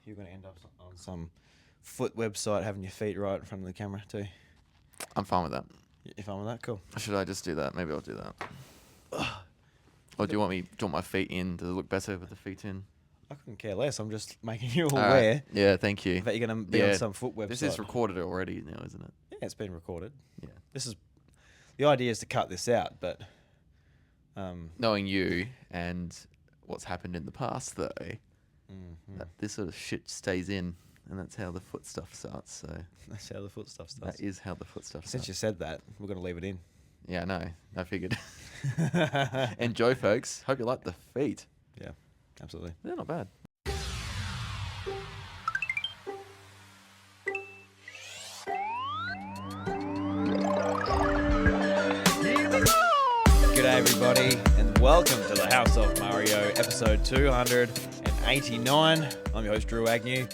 you're going to end up on some foot website having your feet right in front of the camera too. I'm fine with that. You fine with that? Cool. Or should I just do that? Maybe I'll do that. Or do you want my feet in? Does it look better with the feet in? I couldn't care less. I'm just making you All aware right. Yeah, thank you. that you're going to be on some foot website. This is recorded already now, isn't it? Yeah, it's been recorded. Yeah. The idea is to cut this out, but knowing you and what's happened in the past, though, that this sort of shit stays in, and that's how the foot stuff starts. So that's how the foot stuff starts. That is how the foot stuff starts. Since you said that, we're going to leave it in. Yeah, I know. I figured. Enjoy, folks. Hope you like the feet. Yeah, absolutely. They're not bad. G'day everybody, and welcome to the House of Mario, episode 289. I'm your host, Drew Agnew.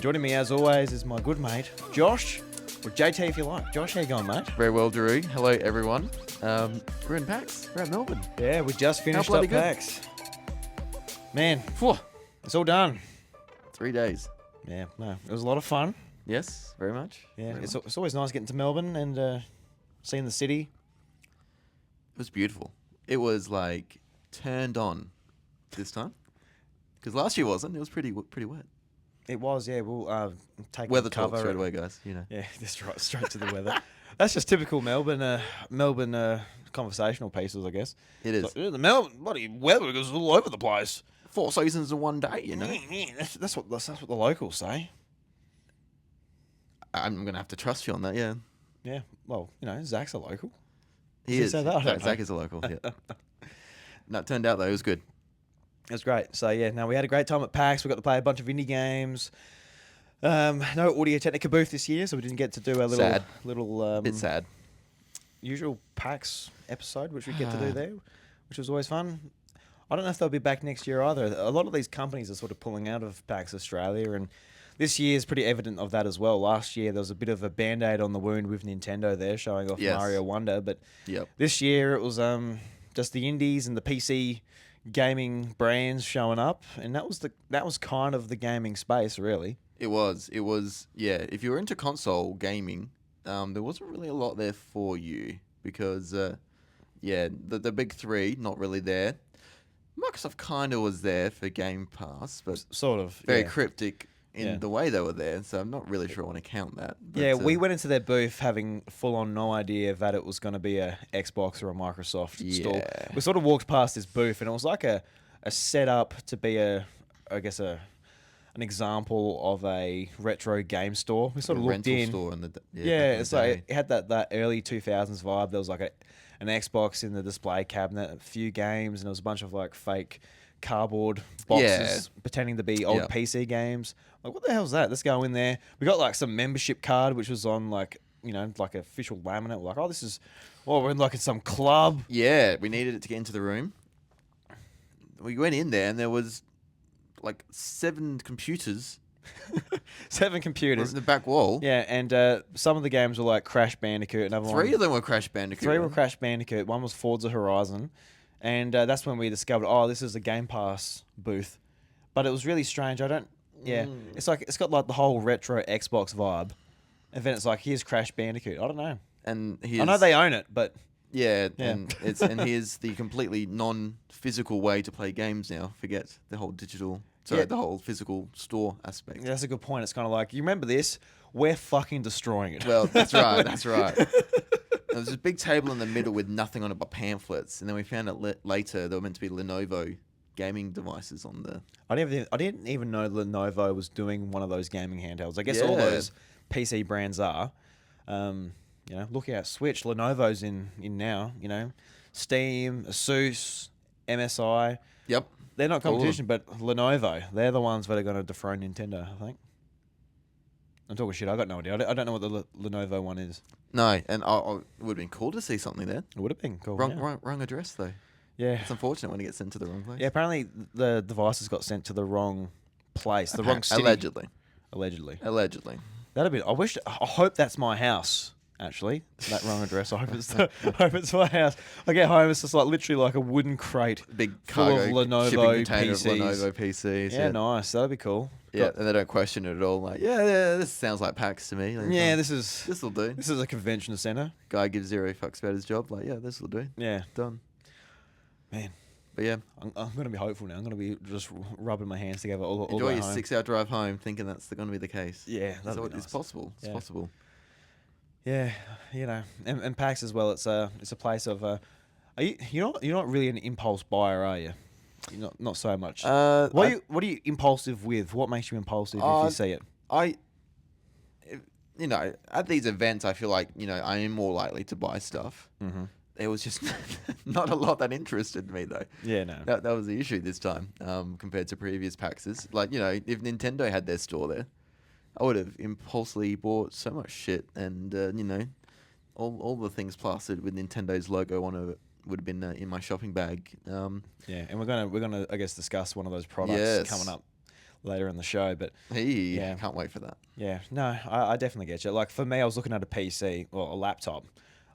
Joining me as always is my good mate, Josh, or JT if you like. Josh, how you going, mate? Very well, Drew. Hello, everyone. We're in PAX. We're at Melbourne. Yeah, we just finished up PAX. Man, it's all done. 3 days. Yeah, no, it was a lot of fun. Yes, very much. Yeah, it's always nice getting to Melbourne and seeing the city. It was beautiful. It was like turned on this time. Because last year wasn't. It was pretty wet. It was, yeah. We'll take weather cover talk straight away, guys. You know. Yeah, that's right. Straight to the weather. That's just typical Melbourne conversational pieces, I guess. It is. Like, the Melbourne bloody weather goes all over the place. 4 seasons in one day, you know. That's what the locals say. I'm gonna have to trust you on that. Yeah. Yeah. Well, you know, Zach's a local. He is. Say that? Zach is a local. Yeah. No, it turned out though it was good. It was great. So yeah, we had a great time at PAX. We got to play a bunch of indie games. No Audio Technica booth this year, so we didn't get to do our little bit sad. Usual PAX episode, which we get to do there, which was always fun. I don't know if they'll be back next year either. A lot of these companies are sort of pulling out of PAX Australia, and this year is pretty evident of that as well. Last year there was a bit of a band-aid on the wound with Nintendo there, showing off Mario Wonder, but this year it was just the indies and the PC gaming brands showing up, and that was kind of the gaming space, really. It was, yeah. If you were into console gaming, there wasn't really a lot there for you because, the big three not really there. Microsoft kind of was there for Game Pass, but sort of very cryptic in the way they were there. So I'm not really sure I want to count that. But, we went into their booth having full on no idea that it was going to be a Xbox or a Microsoft store. We sort of walked past this booth, and it was like a setup to be an example of a retro game store. We sort of looked in. Store it's like it had that early 2000s vibe. There was like an Xbox in the display cabinet, a few games, and there was a bunch of like fake cardboard boxes pretending to be old PC games. Like, what the hell's that? Let's go in there. We got like some membership card, which was on like official laminate. We're like, we're in like some club. Yeah, we needed it to get into the room. We went in there and there was like 7 computers. 7 computers in the back wall. Yeah, and some of the games were like Crash Bandicoot. Another 3 of them were Crash Bandicoot. 3 were Crash Bandicoot. One was Forza Horizon, and that's when we discovered, this is a Game Pass booth. But it was really strange. It's like it's got like the whole retro Xbox vibe, and then it's like, here's Crash Bandicoot. I don't know. And I know they own it, but and here's the completely non-physical way to play games now. Forget the whole digital. The whole physical store aspect. Yeah, that's a good point. It's kind of like, you remember this? We're fucking destroying it. Well, that's right. That's right. There was this big table in the middle with nothing on it but pamphlets, and then we found out later they were meant to be Lenovo gaming devices on the. I didn't even know Lenovo was doing one of those gaming handhelds. I guess all those PC brands are. Look out, Switch. Lenovo's in now. Steam, Asus, MSI. Yep. They're not competition, but Lenovo, they're the ones that are going to dethrone Nintendo, I think. I'm talking shit. I got no idea. I don't know what the Lenovo one is. No, and it would have been cool to see something there. It would have been cool. Wrong address, though. Yeah. It's unfortunate when it gets sent to the wrong place. Yeah, apparently the devices got sent to the wrong place, the wrong city. Allegedly. Allegedly. Allegedly. That'd be. I hope that's my house, Actually, that wrong address. I hope it's my house. I get home, it's just like literally like a wooden crate Big full of cargo Lenovo shipping container PCs. of Lenovo PCs. Yeah, nice. That'd be cool. Yeah, and they don't question it at all. Like, yeah, this sounds like PAX to me. Like, Yeah, this will do. This is a convention center. Guy gives zero fucks about his job. Like, yeah, this will do. Yeah, Done. man. But yeah, I'm gonna be hopeful now. I'm gonna be just rubbing my hands together all enjoy the way your home. 6-hour drive home, thinking that's going to be the case. Yeah, It's possible. It's Yeah. possible. Yeah, and PAX as well. It's a place of. Are you're not really an impulse buyer, are you? You're not so much. What are you impulsive with? What makes you impulsive if you see it? At these events, I feel like I am more likely to buy stuff. Mm-hmm. There was just not a lot that interested me though. Yeah, no. That was the issue this time, compared to previous PAXs. Like, if Nintendo had their store there, I would have impulsively bought so much shit, and all the things plastered with Nintendo's logo on it would have been in my shopping bag. Yeah, and we're gonna I guess discuss one of those products Yes. coming up later in the show. But Yeah, can't wait for that. yeah, no, I definitely get you. Like for me, I was looking at a PC or a laptop,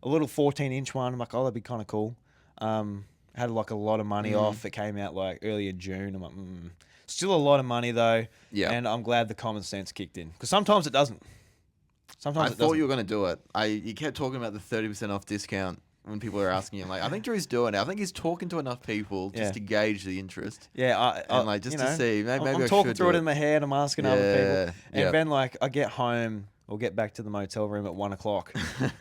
a little 14-inch one. I'm like, oh, that'd be kind of cool. Had like a lot of money off. It came out like early in June. I'm like, still a lot of money though. Yeah. And I'm glad the common sense kicked in because sometimes it doesn't. Sometimes I it thought doesn't. you were going to do it. You kept talking about the 30% off discount when people were asking you. Like, I think Drew's doing it. I think he's talking to enough people just to gauge the interest. Yeah, To see. Maybe I'm I talking should through do it in my head. I'm asking other people, and yeah. then like I get home. We'll get back to the motel room at 1 o'clock,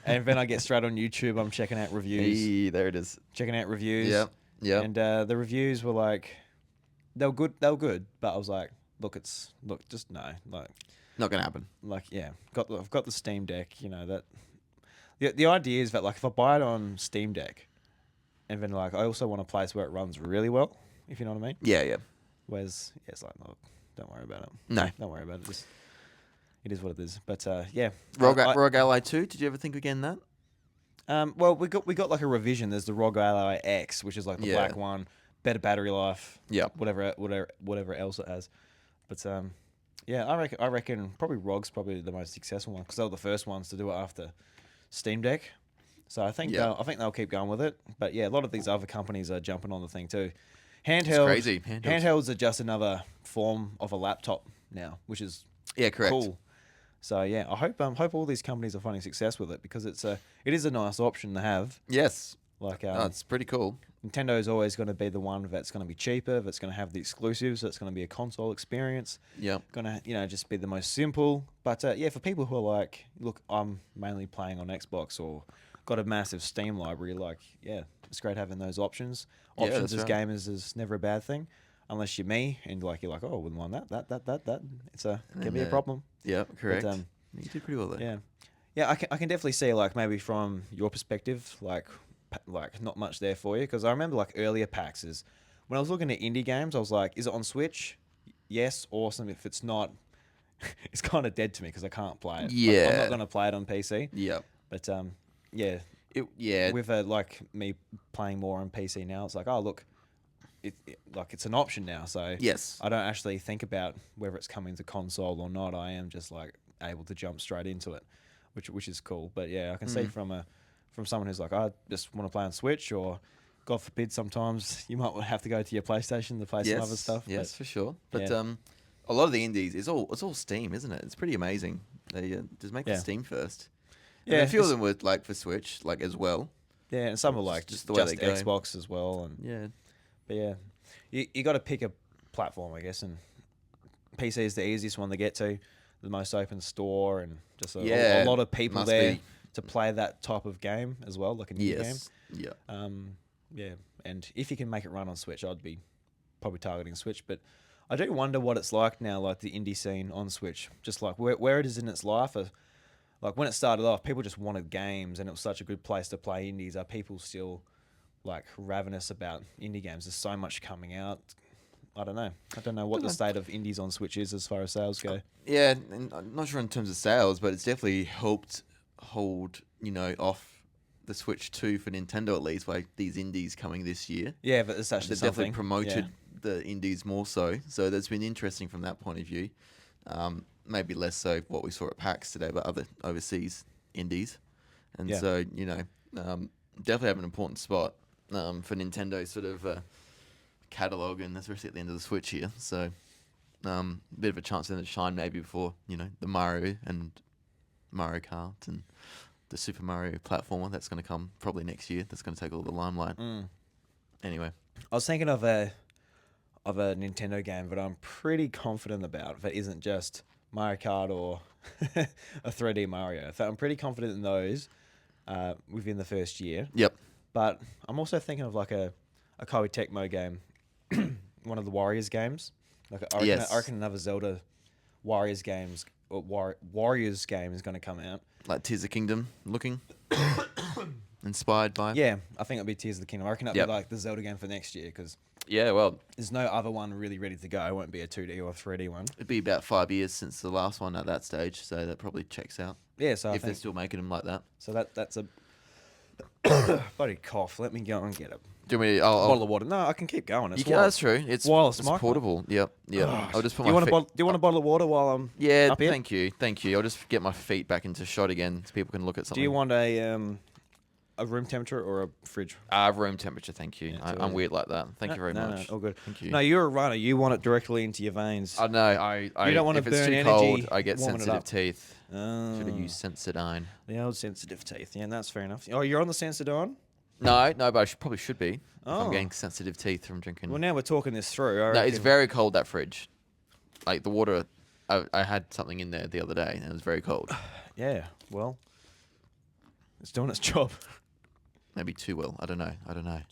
and then I get straight on YouTube. I'm checking out reviews. Hey, there it is. Checking out reviews. Yep. And the reviews were like, they were good. They were good, but I was like, just no, like, Not going to happen. like yeah, I've got the Steam Deck. That. The idea is that like if I buy it on Steam Deck, and then like I also want a place where it runs really well, if you know what I mean. Yeah. Whereas it's like, look, don't worry about it. No. Don't worry about it. Just it is what it is. But yeah. ROG Ally 2, did you ever think of getting that? Well, we got like a revision. There's the ROG Ally X, which is like the black one, better battery life. Yeah. Whatever else it has. But yeah, I reckon probably ROG's probably the most successful one because they were the first ones to do it after Steam Deck. So I think they'll keep going with it. But yeah, a lot of these other companies are jumping on the thing too. It's crazy. Handhelds are just another form of a laptop now, which is correct. cool. So yeah, I hope all these companies are finding success with it because it is a nice option to have. Yes. Like It's pretty cool. Nintendo is always going to be the one that's going to be cheaper, that's going to have the exclusives, that's going to be a console experience. Yeah. Going to just be the most simple. But yeah, for people who are like, look, I'm mainly playing on Xbox or got a massive Steam library, like yeah, it's great having those options. Options as gamers is never a bad thing, unless you're me and like you're like, oh, I wouldn't want that. It can be a problem. Yeah, correct. But, you did pretty well there. Yeah, I can definitely see like maybe from your perspective, like not much there for you because I remember like earlier PAXs when I was looking at indie games, I was like, is it on Switch? Yes, awesome. If it's not, it's kind of dead to me because I can't play it. Yeah, like, I'm not gonna play it on PC. Yeah, but yeah, with like me playing more on PC now, it's like, oh look, like it's an option now. So yes, I don't actually think about whether it's coming to console or not. I am just like able to jump straight into it, which is cool. But yeah, I can see from someone who's like, I just want to play on Switch, or God forbid, sometimes you might have to go to your PlayStation to play some other stuff. Yes, for sure. But a lot of the indies, it's all Steam, isn't it? It's pretty amazing. They just make the Steam first. Yeah, and a few of them were like for Switch, like as well. Yeah, and some are like just the way they go. Xbox as well, and but yeah, you got to pick a platform, I guess, and PC is the easiest one to get to, the most open store, and just a lot of people there to play that type of game as well, like a new game. Yeah, and if you can make it run on Switch, I'd be probably targeting Switch, but I do wonder what it's like now, like the indie scene on Switch, just like where it is in its life. Like when it started off, people just wanted games, and it was such a good place to play indies. Are people still like ravenous about indie games? There's so much coming out. I don't know what the state of indies on Switch is as far as sales go. Yeah, and I'm not sure in terms of sales, but it's definitely helped hold off the Switch 2 for Nintendo at least, like these indies coming this year. Yeah, but it's actually definitely promoted the indies more so. So that's been interesting from that point of view. Maybe less so what we saw at PAX today, but other overseas indies. And Yeah. so, definitely have an important spot for Nintendo's sort of catalog, and especially at the end of the Switch here. So, a bit of a chance for them to shine maybe before, the Mario and Mario Kart and the Super Mario platformer that's going to come probably next year. That's going to take all the limelight. Anyway. I was thinking of a Nintendo game that I'm pretty confident about that isn't just Mario Kart or a 3D Mario. So I'm pretty confident in those within the first year. Yep. But I'm also thinking of like a Koei Tecmo game, one of the Warriors games. I reckon another Zelda Warriors games or Warriors game is going to come out. Like Tears of the Kingdom looking. Inspired by. Yeah, I think it'll be Tears of the Kingdom. I reckon that'll Yep. be like the Zelda game for next year because Yeah, well, there's no other one really ready to go. It won't be a 2D or a 3D one. it'd be about 5 years since the last one at that stage, so that probably checks out. Yeah, so I If they're think still making them like that. so. That's a bloody cough. Let me go and get a Do you want me to, bottle of water. No, I can keep going. It's that's true. It's wireless it's mic. portable. Yep. I'll just put Do you my want feet. do you want a bottle of water while I'm Yeah, up here? thank you. I'll just get my feet back into shot again so people can look at Do something. you want a room temperature or a fridge? Room temperature, thank you. Yeah, I'm weird like that. Thank you very No, much. all good. Thank you. No, you're a runner. You want it directly into your veins. I know. I You don't wanna if it's burn too energy cold, I get warming it sensitive up. teeth. Should have used Sensodyne. The old sensitive teeth. Yeah, that's fair enough. Oh, you're on the Sensodyne? No, but I probably should be. If Oh. I'm getting sensitive teeth from drinking. Well, now we're talking this through. I No, it's reckon- very cold, that fridge. Like the water, I had something in there the other day and it was very cold. Yeah, well, it's doing its job. Maybe too well. I don't know.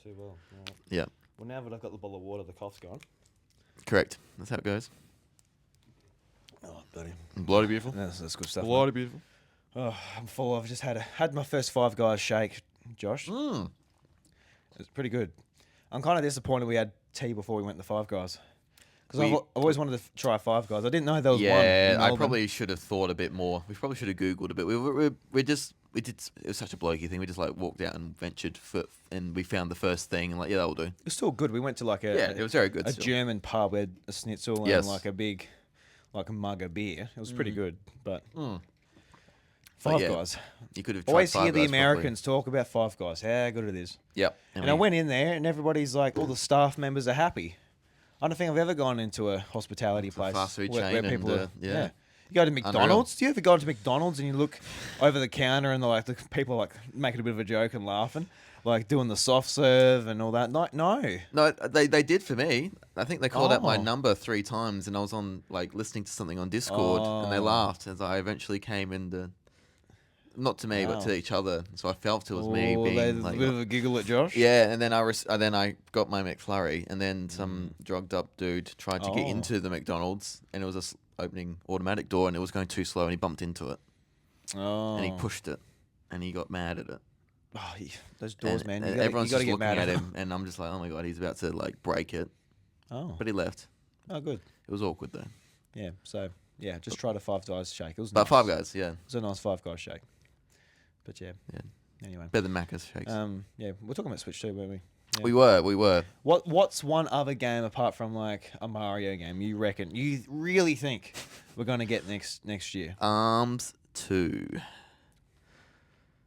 Too well. Right. Yeah, Well, now that I've got the bottle of water, the cough's gone. correct. That's how it goes. Oh, bloody. Bloody beautiful. That's good stuff. Bloody beautiful. Oh, I'm full. I've just had my first Five Guys shake, Josh. It's pretty good. I'm kind of disappointed we had tea before we went to Five Guys. Because I've always wanted to try Five Guys. I didn't know there was one. Yeah, in I Melbourne. probably should have thought a bit more. We probably should have Googled a bit. We did. It was such a blokey thing. We just like walked out and ventured and we found the first thing and like, yeah, that'll do. It's still good. We went to like It was very good. a still. German pub. We had a schnitzel Yes. and like a big, like a mug of beer. It was pretty good. But But Five yeah, Guys. You could have tried Always Five hear the Guys properly. Americans talk about Five Guys. How good it is. Yep. And I went in there and everybody's like, all the staff members are happy. I don't think I've ever gone into a hospitality place fast food where chain people and, are. yeah. You go to McDonald's. Do you ever go to McDonald's and you look over the counter and the people are like making a bit of a joke and laughing, like doing the soft serve and all that? No. No, they did for me. I think they called out my Oh. number 3 times, and I was on like listening to something on Discord, and they Oh. laughed as I eventually came in. Not to me, but Wow. to each other. So I felt it was me Oh, being there's like, a bit of a giggle at Josh. yeah. And then I got my McFlurry, and then some drugged up dude tried to get Oh. into the McDonald's, and it was opening automatic door, and it was going too slow, and he bumped into it, Oh. and he pushed it, and he got mad at it. Oh, those doors, And- man. and You everyone's gotta just get looking mad at him, and I'm just like, oh my god, he's about to like break it, Oh. but he left. Oh, good. It was awkward though. Yeah. So yeah, just tried a Five Guys shake. It was But nice. Five Guys, yeah, It was a nice Five Guys shake. But yeah. Yeah. Anyway. better than Macca's shakes. Yeah, we're talking about Switch too, weren't we? Yeah. We were. What's one other game apart from like a Mario game you reckon you really think we're gonna get next year? Arms 2.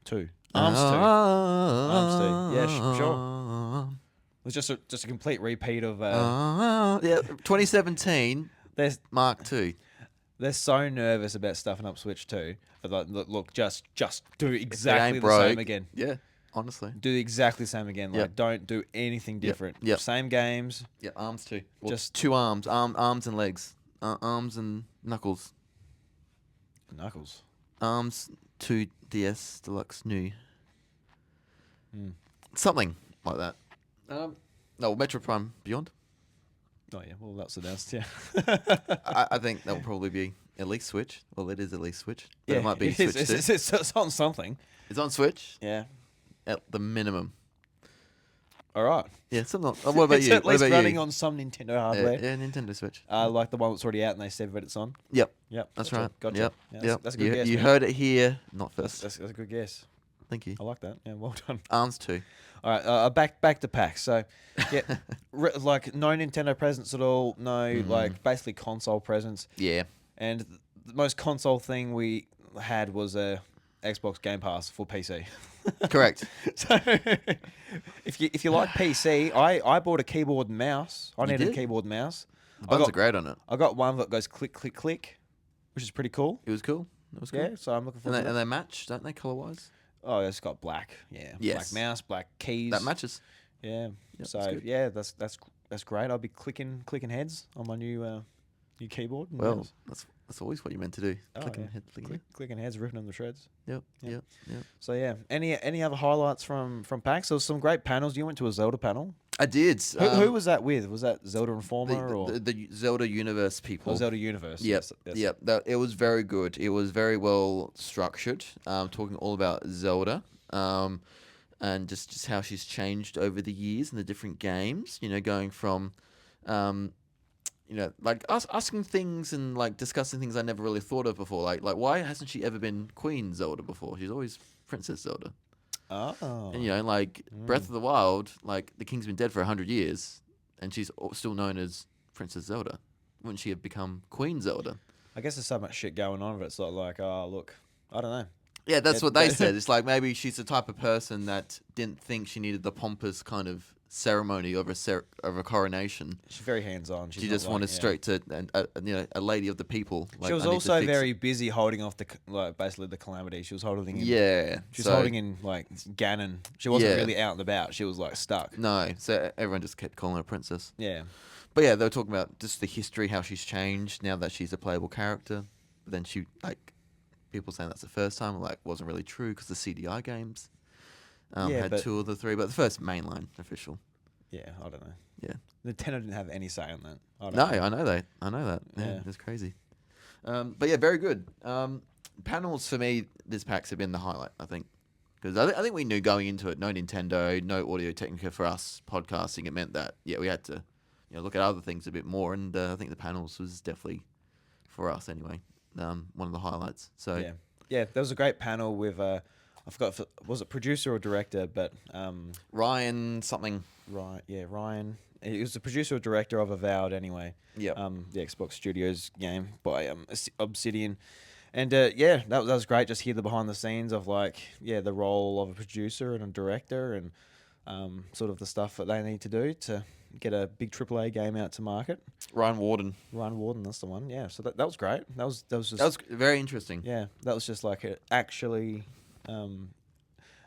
2. Arms 2. Arms 2. Yeah, sure. It was just a complete repeat of. Yeah, 2017 They're Mark 2. they're so nervous about stuffing up Switch 2. But like, look, just do If it exactly ain't the broke, same again. Yeah, honestly. Do exactly the same again. Like, Yep. don't do anything different. Yep. Same games. Yeah, arms 2. Well, Just- just 2 arms, arms and legs, arms and knuckles, Knuckles. arms 2 DS Deluxe new. Hmm. Something like that. No, Metro Prime Beyond. Oh yeah, well that's announced. Yeah. I think that will probably be at least Switch. Well, it is at least Switch. But Yeah, it might be it is. Switch 2. It's on something. It's on Switch Yeah. at the minimum. All right. Yeah, something. What about It's you? at What least about running you? on some Nintendo Yeah, hardware. yeah, Nintendo Switch. Like the one that's already out and they said that it's on. Yep, Yep. that's gotcha, right. Gotcha. Yep, Yeah, yep. That's a good guess. You man. heard it here, not That's, first. that's a good guess. Thank you. I like that. Yeah, well done. Arms 2. All right, back to PAX. So, yeah, like no Nintendo presents at all. No, like basically console presents. Yeah. And the most console thing we had was a Xbox Game Pass for PC. Correct. So if you like PC, I bought a keyboard and mouse. I You needed a did? keyboard and mouse. The I buttons got are great on it. I got one that goes click click click, which is pretty cool. It was cool. It was cool. Yeah, so I'm looking And forward they, to and that. they match, don't they, color wise? Oh, it's got black. Yeah, Yes. black mouse, black keys. That matches. Yeah. Yep, that's So good. yeah, that's great. I'll be clicking heads on my new keyboard. And Well, mouse. that's always what you're meant to do. Oh, Clicking yeah. head, flicking head. Clicking heads, ripping them to shreds. Yep, Yep. yep. So yeah, any other highlights from PAX? There was some great panels. You went to a Zelda panel. I did. Who was that with? Was that Zelda Informer or the Zelda Universe people? Zelda Universe? Yep, Yes. yep. It was very good. It was very well structured. Talking all about Zelda, and just how she's changed over the years in the different games. Going from, like asking things and like discussing things I never really thought of before. Like why hasn't she ever been Queen Zelda before? She's always Princess Zelda. Oh. And like Breath of the Wild, like the king's been dead for 100 years, and she's still known as Princess Zelda. Wouldn't she have become Queen Zelda? I guess there's so much shit going on, but it's not like, oh, look, I don't know. Yeah, that's Yeah, what they that- said. It's like maybe she's the type of person that didn't think she needed the pompous kind of ceremony of a coronation. She's very hands-on. She just wanted straight to a lady of the people. Like, She was I need to also fix it. very busy holding off basically the calamity. She was holding in. Yeah. She was so- holding in like Ganon. She wasn't Yeah. really out and about. She was like stuck. No, so everyone just kept calling her princess. Yeah. But yeah, they were talking about just the history, how she's changed now that she's a playable character. But then people saying that's the first time, wasn't really true because the CDI games Yeah, had but- 2 of the 3, but the first mainline official. Yeah, I don't know. Yeah. Nintendo didn't have any say on that. I don't No, know. I know that. Yeah, Yeah. it's crazy. But yeah, very good. Panels for me, this PAX have been the highlight, I think. Because I think we knew going into it, no Nintendo, no Audio Technica for us podcasting. It meant that, we had to look at other things a bit more. And I think the panels was definitely, for us anyway, one of the highlights. So Yeah, there was a great panel with I forgot was it producer or director, but Ryan something. Ryan. He was the producer or director of Avowed anyway. Yeah. The Xbox Studios game by Obsidian. And that was great. Just hear the behind the scenes of the role of a producer and a director and sort of the stuff that they need to do to get a big AAA game out to market. Ryan Warden. Ryan Warden, that's the one. Yeah, so that was great. That was just That was very interesting. yeah, that was just actually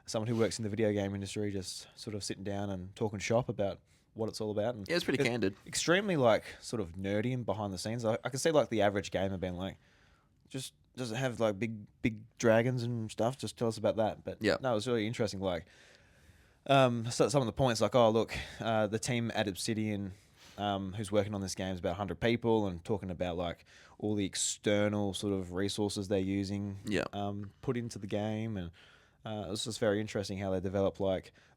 someone who works in the video game industry just sort of sitting down and talking shop about what it's all about. And Yeah, it's pretty candid. extremely sort of nerdy and behind the scenes. I can see the average gamer being like, just does it have big dragons and stuff? Just tell us about that. But Yeah. no, it was really interesting. So some of the points oh look, the team at Obsidian who's working on this game is about 100 people and talking about all the external sort of resources they're using Yeah. put into the game, and it was just very interesting how they develop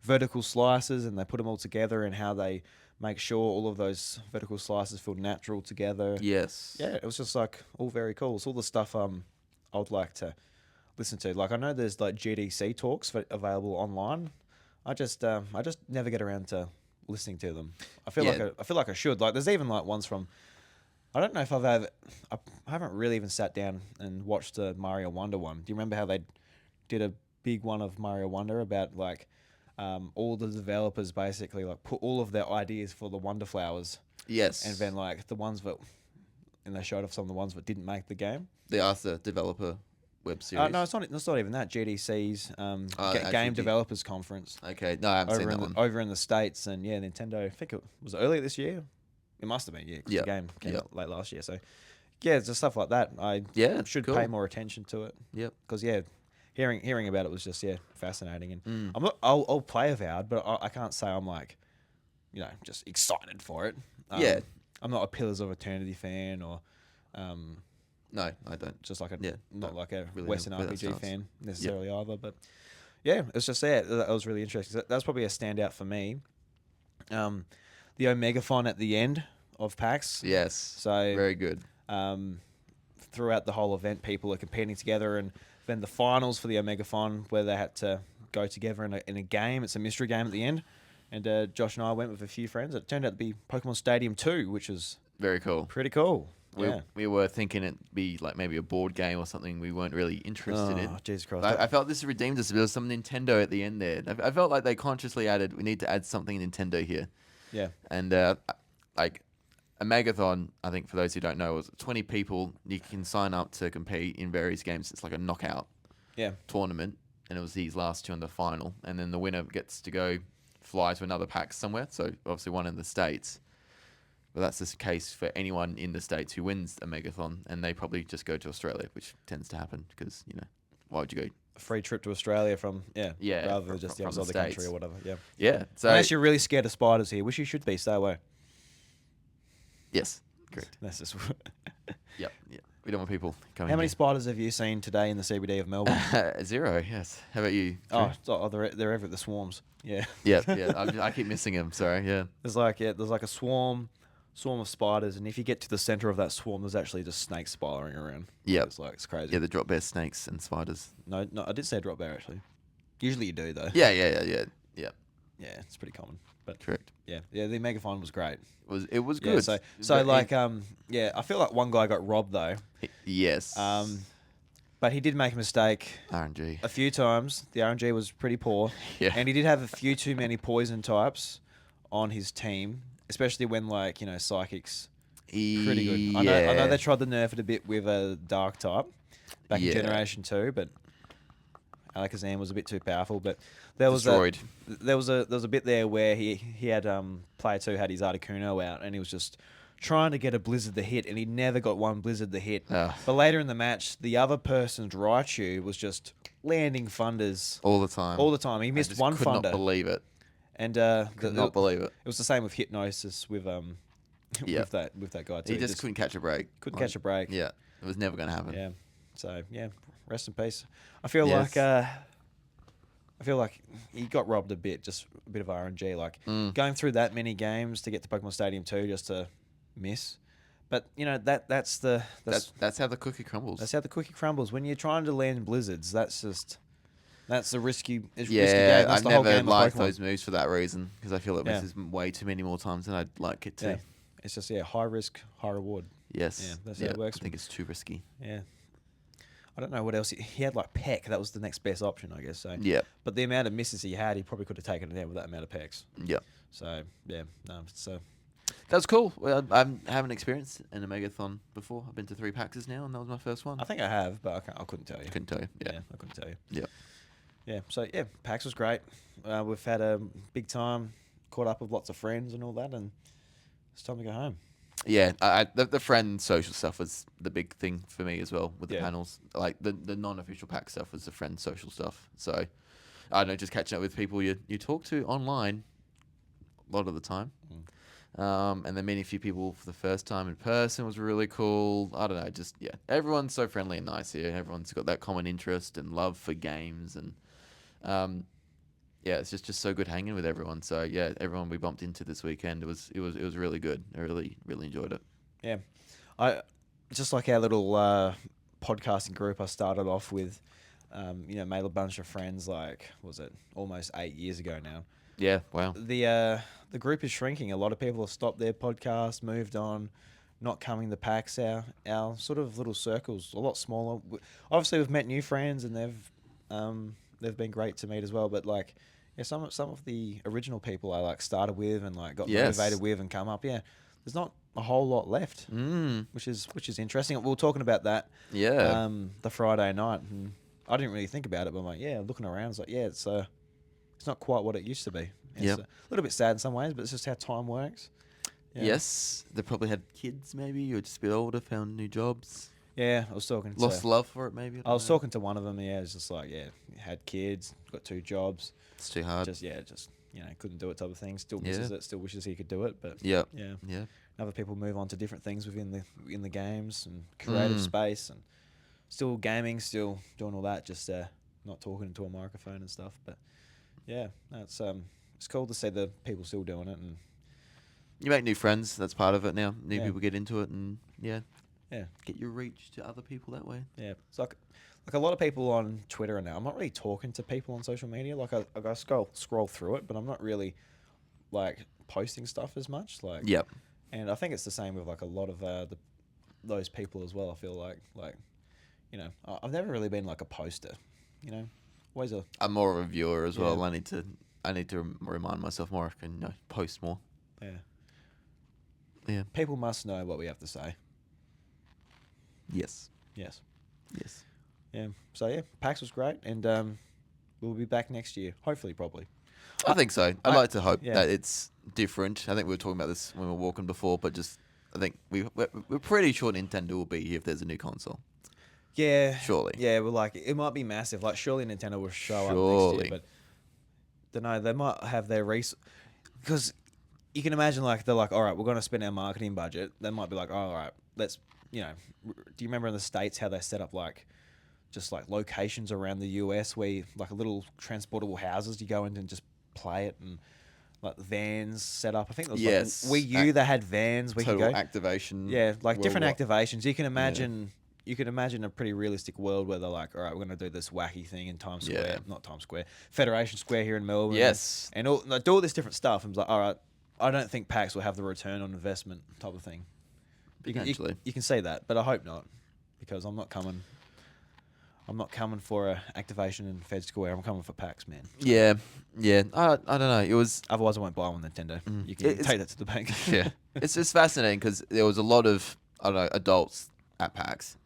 vertical slices and they put them all together and how they make sure all of those vertical slices feel natural together. Yes. Yeah, it was just all very cool. It's all the stuff I would like to listen to. I know there's GDC talks available online. I just never get around to listening to them. I feel like I should. There's even ones from. I don't know if I haven't really even sat down and watched the Mario Wonder one. Do you remember how they did a big one of Mario Wonder about all the developers basically put all of their ideas for the Wonder Flowers, Yes. and then the ones that, and they showed off some of the ones that didn't make the game. They asked the developer web series. No, it's not. It's not even that. GDC's actually Game Developers Conference Okay. No, I haven't seen that one. over in the States, and Nintendo. I think it was earlier this year. It must have been, 'cause Yep. the game came Yep. out late last year. So it's just stuff like that. I Yeah. should cool. pay more attention to it. Yep. Because hearing about it was just fascinating. And Mm. I'm not. I'll play Avowed, but I can't say I'm just excited for it. Yeah. I'm not a Pillars of Eternity fan or. No, I don't. Just not don't like a really Western know where that RPG starts. fan necessarily either. But it's just that was really interesting. That was probably a standout for me. The Omegathon at the end of PAX. Yes. So Very good. throughout the whole event, people are competing together, and then the finals for the Omegathon where they had to go together in a game. It's a mystery game at the end, and Josh and I went with a few friends. It turned out to be Pokemon Stadium 2, which was Very cool. pretty cool. Yeah. we were thinking it'd be like maybe a board game or something we weren't really interested in. Oh, Jesus Christ. I felt this redeemed us. There was some Nintendo at the end there. I felt like they consciously added, we need to add something Nintendo here. Yeah. And like a Megathon, I think for those who don't know, was 20 people. You can sign up to compete in various games. It's like a knockout Yeah. tournament. And it was these last two in the final. And then the winner gets to go fly to another PAX somewhere. So obviously one in the States. But that's the case for anyone in the States who wins a Megathon. And they probably just go to Australia, which tends to happen because, why would you go? A free trip to Australia from, Yeah, rather than just the from other the country States. or whatever. Yeah. Yeah. So, Unless you're really scared of spiders here, which you should be, stay away. yes, correct. That's just. Yep. We don't want people coming How many here. spiders have you seen today in the CBD of Melbourne? 0, yes. How about you? They're everywhere. The swarms. Yeah. Yeah. I keep missing them. Sorry. Yeah. There's like a swarm of spiders, and if you get to the center of that swarm, there's actually just snakes spiraling around. Yep. It's crazy. Yeah, the drop bear snakes and spiders. No, I did say drop bear actually. Usually you do though. Yeah. Yeah, it's pretty common. But Correct. yeah, the megaphone was great. It was Yeah, good. so It was so very- like I feel like one guy got robbed though. yes. But he did make a mistake RNG. a few times. The RNG was pretty poor. Yeah. And he did have a few too many poison types on his team, especially when psychics pretty good. I know they tried to nerf it a bit with a dark type back in Generation 2, but Alakazam was a bit too powerful. But there was Destroyed. there was a bit there where he had player 2 had his Articuno out, and he was just trying to get a Blizzard to hit, and he never got one Blizzard to hit. Ugh. But later in the match, the other person's Raichu was just landing Thunders All the time. all the time. He I missed just one could Thunder. not believe it. And Could not believe it. it was the same with Hypnosis with Yep. with that guy too. He just couldn't catch a break. couldn't catch a break. Yeah. It was never going to happen. Yeah. So yeah, rest in peace. I feel Yes. like he got robbed a bit, just a bit of RNG. Like Mm. going through that many games to get to Pokemon Stadium 2 just to miss. But that's That's how the cookie crumbles. how the cookie crumbles. When you're trying to land blizzards, that's a risky. It's risky Yeah, game. That's I've the whole never game of liked Pokemon. those moves for that reason because I feel it Yeah. misses way too many more times than I'd like it to. Yeah. It's just high risk, high reward. Yes. Yeah, that's how it works. I think it's too risky. Yeah. I don't know what else he had. Like Peck, that was the next best option, I guess. So. Yeah. But the amount of misses he had, he probably could have taken it out with that amount of pecks. Yeah. So yeah, no. So That was cool. Well, I haven't experienced an Megathon before. I've been to 3 PAXs now, and that was my first one. I think I have, but I couldn't tell you. Couldn't tell you. Yeah. I couldn't tell you. Yeah. Yeah. So yeah, PAX was great. We've had a big time, caught up with lots of friends and all that, and it's time to go home. Yeah, the friend social stuff was the big thing for me as well with the Yeah. panels. Like the non-official PAX stuff was the friend social stuff. So I don't know, just catching up with people you talk to online a lot of the time. And then meeting a few people for the first time in person was really cool. I don't know, just everyone's so friendly and nice here. Everyone's got that common interest and love for games, and it's just so good hanging with everyone. So yeah, everyone we bumped into this weekend, it was really good. I really enjoyed it. Yeah, I just like our little podcasting group. I started off with, made a bunch of friends. Like, was it almost 8 years ago now? Yeah, wow. The group is shrinking. A lot of people have stopped their podcast, moved on, not coming to PAX. Our sort of little circles a lot smaller. Obviously, we've met new friends, and they've been great to meet as well. But like, some of the original people I like started with and like got Yes. motivated with and come up. Yeah, there's not a whole lot left, which is interesting. We were talking about that. Yeah. The Friday night, and I didn't really think about it, but I'm like, looking around, it's like, it's not quite what it used to be. It's Yep. a little bit sad in some ways, but it's just how time works. Yeah. Yes, they probably had kids maybe, or just a bit older, found new jobs, Yeah, I was talking to... lost love for it maybe. I was talking to one of them, it's just like, had kids, got 2 jobs, It's too hard. just couldn't do it type of thing, still misses it, still wishes he could do it, but Yeah. yeah. Yeah. Other people move on to different things within the games and creative space, and still gaming, still doing all that, just not talking into a microphone and stuff, but yeah, that's it's cool to see the people still doing it, and You make new friends. That's part of it now. New Yeah. people get into it, and Yeah. get your reach to other people that way. yeah, it's like a lot of people on Twitter now. I'm not really talking to people on social media. Like I scroll through it, but I'm not really like posting stuff as much. Like Yep. and I think it's the same with like a lot of the those people as well. I feel like I've never really been like a poster. Always a I'm more of a viewer as well. Yeah. I need to remind myself more. I can post more. yeah. Yeah. People must know what we have to say. Yes. Yes. Yes. Yeah. So yeah, PAX was great, and we'll be back next year. Hopefully, probably. I think so. I'd like to hope yeah. that it's different. I think we were talking about this when we were walking before, but just I think we're pretty sure Nintendo will be here if there's a new console. Yeah. Surely. Yeah, well, like it might be massive. Like surely Nintendo will show up next Surely. year, but don't know. They might have their because you can imagine like they're like, all right, we're going to spend our marketing budget. They might be like, oh, all right, let's do you remember in the States how they set up like just like locations around the US where like little transportable houses you go in and just play it, and like vans set up. I think there was Yes. like Wii U, they had vans where you Total could go. activation. Yeah, like different worldwide. activations. You can imagine. You can imagine a pretty realistic world where they're like, all right, we're going to do this wacky thing in Times Square, Yeah. not Times Square, Federation Square here in Melbourne. Yes. and all, like, do all this different stuff. And it's like, all right, I don't think PAX will have the return on investment type of thing. Potentially. You can say that, but I hope not, because I'm not coming. I'm not coming for a activation in Fed Square. I'm coming for PAX, man. Yeah. Yeah. I don't know. It was. Otherwise, I won't buy one Nintendo. You can take that to the bank. Yeah. It's just fascinating because there was a lot of adults at PAX.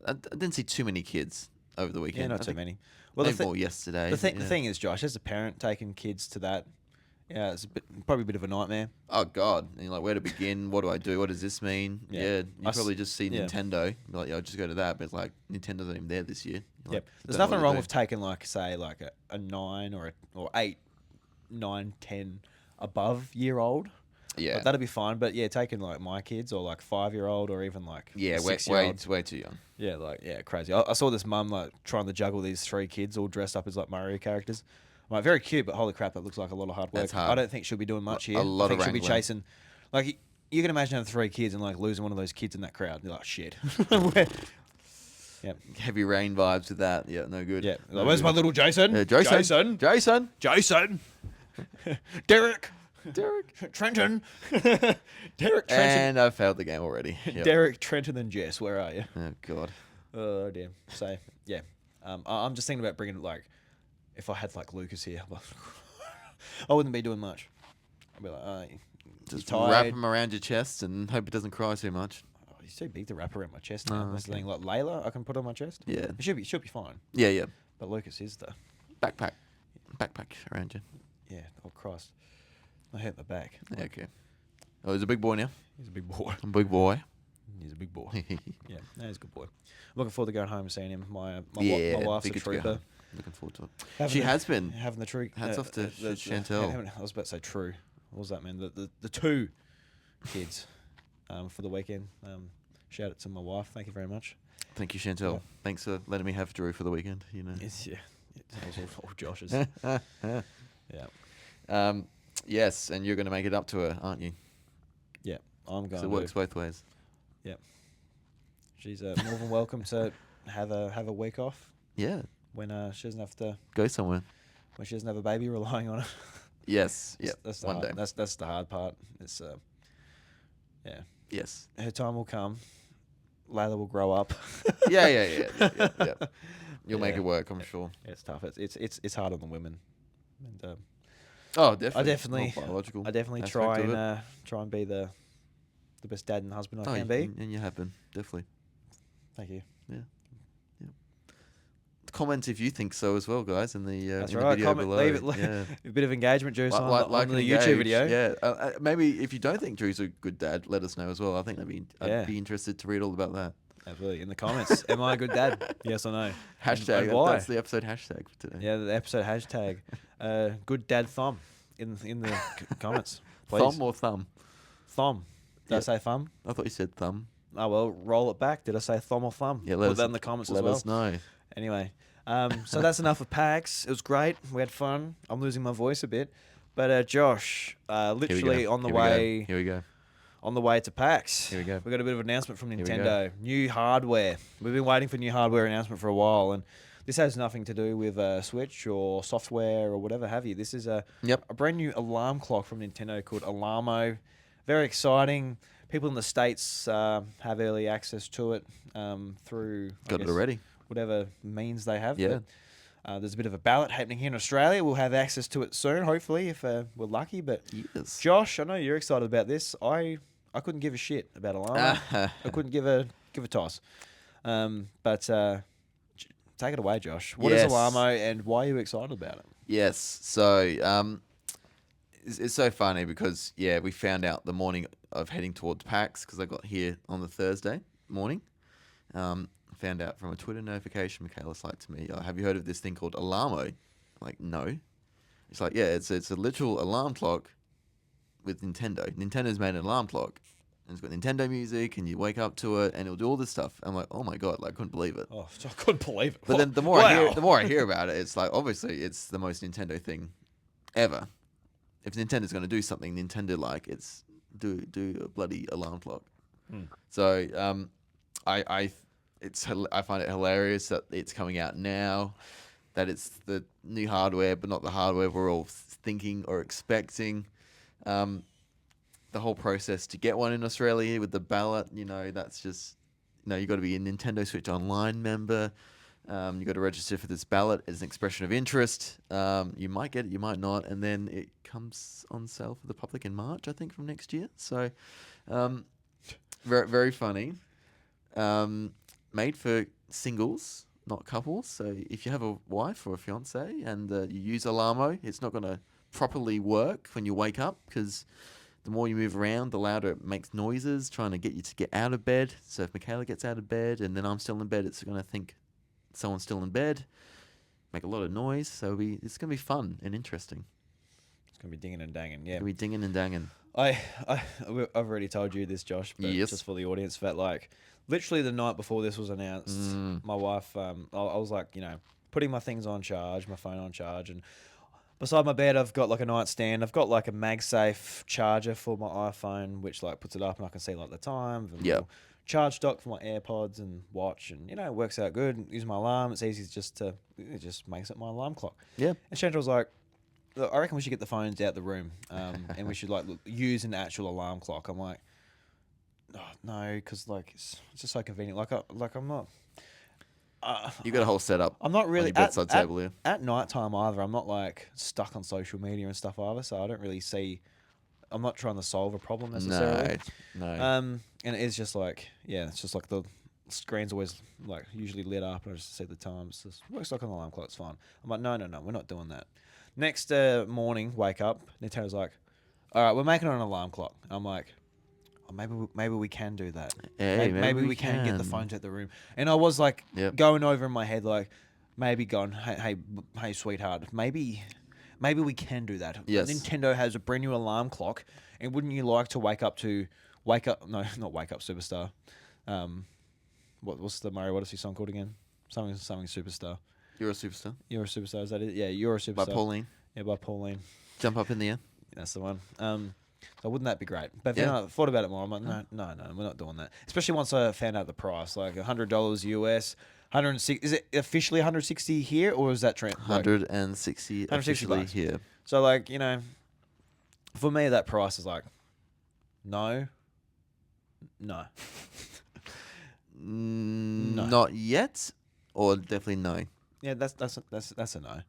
I didn't see too many kids over the weekend. Yeah, not I too think many. Well, maybe more yesterday. The thing is, Josh, as a parent taking kids to that, yeah, it's probably a bit of a nightmare. Oh God! And you're like, where to begin? What do I do? What does this mean? Yeah. Yeah, you probably just see yeah. Nintendo. Be like, yeah, I'll just go to that. But it's like Nintendo's not even there this year. You're Yep. like, There's don't know nothing what to wrong do. with taking like say like a 9 or 8, 9, 10 above year old. Yeah, But that'd be fine. But yeah, taking like my kids or like 5-year-old or even like yeah, a way 6-year-old. way too young. Yeah, like crazy. I saw this mum like trying to juggle these 3 kids all dressed up as like Mario characters. I'm like, very cute, but holy crap, that looks like a lot of hard work. That's hard. I don't think she'll be doing much here. A lot I think of she'll be wrangling. chasing. Like you can imagine having 3 kids and like losing one of those kids in that crowd. You're like, shit. Heavy rain vibes with that. Yeah, no good. Yeah. No Like, where's good. my little Jason? Jason? Jason. Derek. Derek. Trenton. Derek Trenton. And I failed the game already. Yep. Derek, Trenton, and Jess. Where are you? Oh God. Oh damn. So yeah, I'm just thinking about bringing like, if I had like Lucas here, I wouldn't be doing much. I'd be like, Just tired. wrap him around your chest and hope it doesn't cry too much. Oh, he's too big to wrap around my chest now. Oh, That's the okay. thing. Like Layla, I can put on my chest. Yeah. It should be fine. Yeah, yeah. But Lucas is the Backpack around you. yeah. Oh Christ, I hurt my back. Yeah, okay. Oh, he's a big boy now. He's a big boy. A big boy. He's a big boy. Yeah, no, he's a good boy. Looking forward to going home and seeing him. My Yeah, wife's be a good to go trooper. home. Looking forward to it. Having She the- has been. having the true. Hats off to Chantel. I was about to say true. What was that, man? The 2 kids for the weekend. Shout out to my wife. Thank you very much. Thank you, Chantel. Yeah. Thanks for letting me have Drew for the weekend. You know. It's all Josh's. Yeah, Yes, and you're going to make it up to her, aren't you? yeah. I'm going. Because it works both ways. She's more than welcome to have a week off Yeah. when she doesn't have to Go somewhere. when she doesn't have a baby relying on her. Yes. Yeah. That's the One hard, day. That's the hard part. It's yeah. Yes. Her time will come. Layla will grow up. Yeah. You'll make Yeah. it work, I'm sure. It's tough. It's hard on the women. And Oh, definitely. I definitely More biological try aspect of and it. try and be the best dad and husband I Oh, can be. and you have been, definitely. Thank you. Comment if you think so as well, guys, in the, That's in right. the video Comment, below. leave it. Yeah. A bit of engagement, Juice, on and the engage. YouTube video. Yeah, maybe if you don't think Drew's a good dad, let us know as well. I think Yeah. I'd be interested to read all about that. Absolutely. In the comments, am I a good dad? Yes or no? Hashtag. And why? That's the episode hashtag for today. Yeah, the episode hashtag. Good dad thumb in the comments, please. Thumb or thumb? Thumb. Did I Yeah. say thumb? I thought you said thumb. Oh well, roll it back. Did I say thumb or thumb? Yeah, Put that in the comments as let well. us know. Anyway, so that's enough of PAX. It was great. We had fun. I'm losing my voice a bit, but Josh, Here we literally go. on the Here we go. way Here we go. on the way to PAX. Here we go. We got a bit of an announcement from we go. Nintendo. New hardware. We've been waiting for new hardware announcement for a while, and this has nothing to do with Switch or software or whatever have you. This is a Yep. brand new alarm clock from Nintendo called Alarmo. Very exciting. people in the States have early access to it through, I Got it guess, already. whatever means they have. Yeah. But there's a bit of a ballot happening here in Australia. We'll have access to it soon, hopefully, if we're lucky. But Yes. Josh, I know you're excited about this. I couldn't give a shit about Alarmo. I couldn't give a toss. But take it away, Josh. What is Yes. Alarmo, and why are you excited about it? Yes. So it's so funny because we found out the morning of heading towards PAX because I got here on the Thursday morning. Found out from a Twitter notification. Michaela's like to me, "Have you heard of this thing called Alarmo?" I'm like, no. It's like, it's a literal alarm clock with Nintendo. Nintendo's made an alarm clock, and it's got Nintendo music, and you wake up to it, and it'll do all this stuff. I'm like, oh my god, like I couldn't believe it. Oh, I couldn't believe it. But then the more I hear about it, it's like obviously it's the most Nintendo thing ever. If Nintendo's going to do something Nintendo like, it's do a bloody alarm clock. So I find it hilarious that it's coming out now, that it's the new hardware, but not the hardware we're all thinking or expecting. The whole process to get one in Australia with the ballot, that's just, you got to be a Nintendo Switch Online member. You got to register for this ballot as an expression of interest. You might get it, you might not, and then it comes on sale for the public in March, I think, from next year. So, very, very funny. Made for singles, not couples. So if you have a wife or a fiance and you use Alarmo, it's not going to properly work when you wake up because the more you move around, the louder it makes noises, trying to get you to get out of bed. So if Michaela gets out of bed and then I'm still in bed, it's going to think someone's still in bed, make a lot of noise. So it's going to be fun and interesting. It's going to be dinging and danging, yeah. It's going to be dinging and danging. I've already told you this, Josh, but just for the audience, that literally the night before this was announced, my wife, I was like, putting my things on charge, my phone on charge, and beside my bed, I've got like a nightstand. I've got like a MagSafe charger for my iPhone, which like puts it up and I can see like the time. Yeah. Charge dock for my AirPods and watch, and it works out good. Use my alarm. It's easy it just makes it my alarm clock. Yeah. And Chantal was like, "Look, I reckon we should get the phones out the room, and we should use an actual alarm clock." I'm like, "Oh, no, because it's just so convenient. I'm not." You got a whole setup. I'm not really on your bedside table here. At night time either. I'm not stuck on social media and stuff either, so I don't really see. I'm not trying to solve a problem necessarily. No. And it is just it's just like the screen's always usually lit up, and I just see the time. It works like an alarm clock. It's fine. I'm like, no, we're not doing that. Next morning, wake up. Nintendo's like, all right, we're making it an alarm clock. And I'm like, oh, maybe we can do that. Hey, maybe we can get the phones out the room. And I was going over in my head maybe going, hey, sweetheart, maybe we can do that. Yes. Nintendo has a brand new alarm clock, and wouldn't you like to wake up? No, not wake up, Superstar. What's the Mario Odyssey song called again? Something Superstar. You're a superstar. You're a Superstar, is that it? Yeah, You're a Superstar. By Pauline. Yeah, by Pauline. Jump up in the air. That's the one. So wouldn't that be great? But then I thought about it more. I'm like, no, we're not doing that. Especially once I found out the price, like $100 US, 160. Is it officially 160 here, or is that trend? 160 officially bucks. here. So for me that price is no. Not yet, or definitely no. Yeah, that's a no.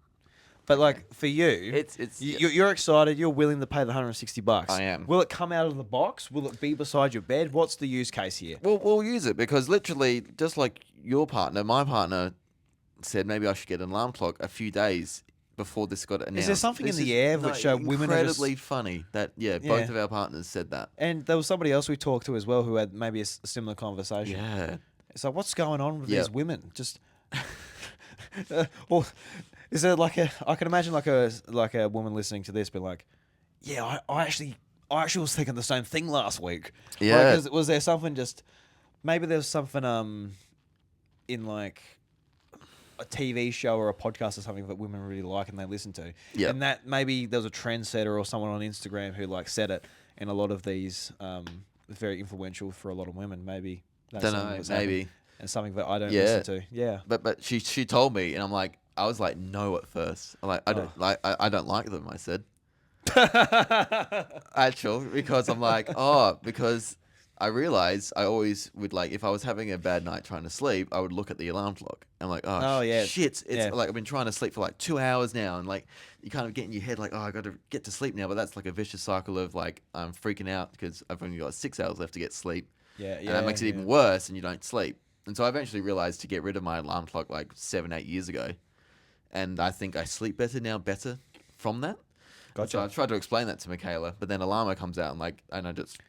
But for you, It's you're excited. You're willing to pay the $160. I am. Will it come out of the box? Will it be beside your bed? What's the use case here? We'll use it because literally, just like your partner, my partner said maybe I should get an alarm clock a few days before this got announced. Is there something in the air which women are incredibly funny that both of our partners said that. And there was somebody else we talked to as well who had maybe a similar conversation. Yeah. It's like, what's going on with these women? Just or is there I can imagine a woman listening to this being like, yeah, I actually was thinking the same thing last week. Yeah. Was there something maybe there's something in a TV show or a podcast or something that women really like and they listen to. Yeah. And that maybe there was a trendsetter or someone on Instagram who said it, and a lot of these was very influential for a lot of women. Maybe that's Don't something know, that's maybe. happened, and something that I don't listen to. Yeah. But she told me, and I was like, no at first. I don't like them. I said, actually, because I'm like, because I realized I always would like if I was having a bad night trying to sleep, I would look at the alarm clock. I'm like, oh, Oh, yeah. shit! It's Yeah. like I've been trying to sleep for like 2 hours now, and like you kind of get in your head like, oh, I got to get to sleep now. But that's like a vicious cycle of like I'm freaking out because I've only got 6 hours left to get sleep, Yeah, and that makes it even worse, and you don't sleep. And so I eventually realized to get rid of my alarm clock like 7, 8 years ago, and I think I sleep better from that. And so Gotcha. I tried to explain that to Michaela, but then Alarmo comes out and I just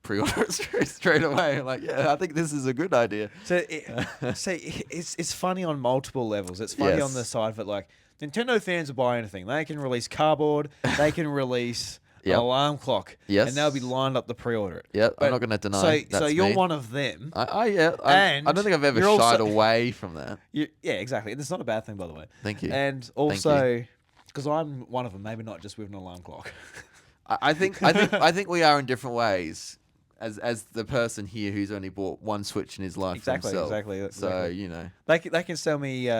pre-order it straight away. I'm like, yeah, I think this is a good idea. So, it's funny on multiple levels. It's funny on the Yes. side that like Nintendo fans will buy anything. They can release cardboard. They can release an Yep. alarm clock. Yes. And they'll be lined up to pre-order it. Yep, But- I'm not going to deny. So that's you're me. one of them. Yeah, And I don't think I've ever you're shied also- away from that. Yeah, exactly. And it's not a bad thing, by the way. Thank you. And also, because I'm one of them, maybe not just with an alarm clock. I think we are in different ways. As the person here who's only bought one Switch in his life Exactly, for himself. exactly. So you know, They can sell me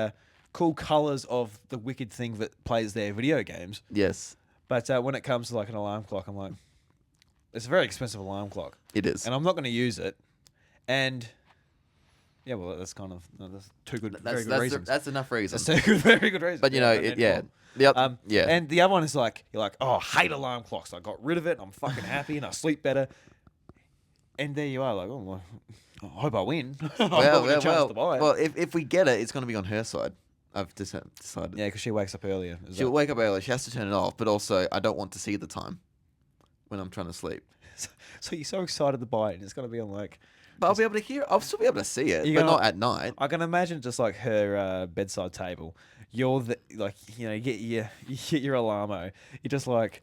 cool colors of the wicked thing that plays their video games. yes, But when it comes to like an alarm clock, I'm like, it's a very expensive alarm clock, it is. and I'm not going to use it. And yeah, well, that's kind of that's two good, very good reasons. That's enough reason. That's two very good reasons. But you Yeah, know, I don't need yeah, more. yep, yeah. And the other one is like, you're like, oh, I hate alarm clocks. I got rid of it. I'm fucking happy and I sleep better. And there you are, like, oh, well, I hope I win. Well, if we get it, it's going to be on her side. I've decided. Yeah, because she wakes up earlier. She'll wake up early. She has to turn it off, but also I don't want to see the time when I'm trying to sleep. So you're so excited to buy it, and it's going to be on like. But I'll be able to hear. I'll still be able to see it, You're but gonna- not at night. I can imagine just like her bedside table. You're like, you know, you get your Alarmo. You just like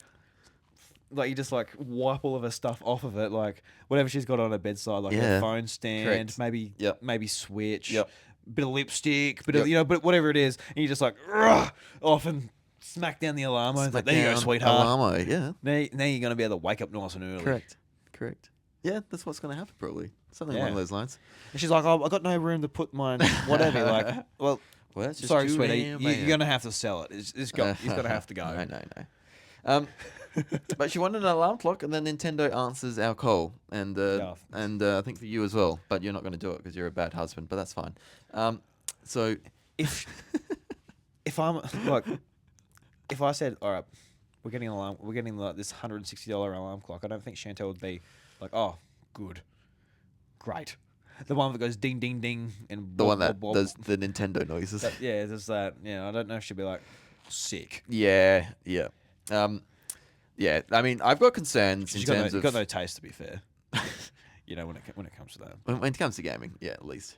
you just like wipe all of her stuff off of it, like whatever she's got on her bedside, like Yeah, her phone stand, correct. maybe Yep. maybe switch, Yep. bit of lipstick, bit Yep. of but whatever it is, and you just like off and smack down the Alarmo. It's like, there you go, Smackdown, sweetheart. Alarmo, yeah. Now you're gonna be able to wake up nice and early. Correct. Yeah, that's what's going to happen probably. Something Yeah. along those lines. And she's like, oh, I got no room to put mine. Whatever. Like, well, Well, that's just sorry, too sweetie, damn you're bad. gonna have to sell it. He's gonna have to go. No. But she wanted an alarm clock, and then Nintendo answers our call, and Yeah. I think for you as well. But you're not going to do it because you're a bad husband. But that's fine. So if I'm like, if I said, all right, we're getting like this $160 alarm clock, I don't think Chantel would be like, oh, good, great. The one that goes ding ding ding and the one that bob, does the Nintendo noises. yeah, there's that. Yeah, I don't know if she'd be like sick. Yeah. Yeah. I mean, I've got concerns in She's got terms of got no taste, to be fair. You know, when it comes to that. when it comes to gaming, yeah, at least.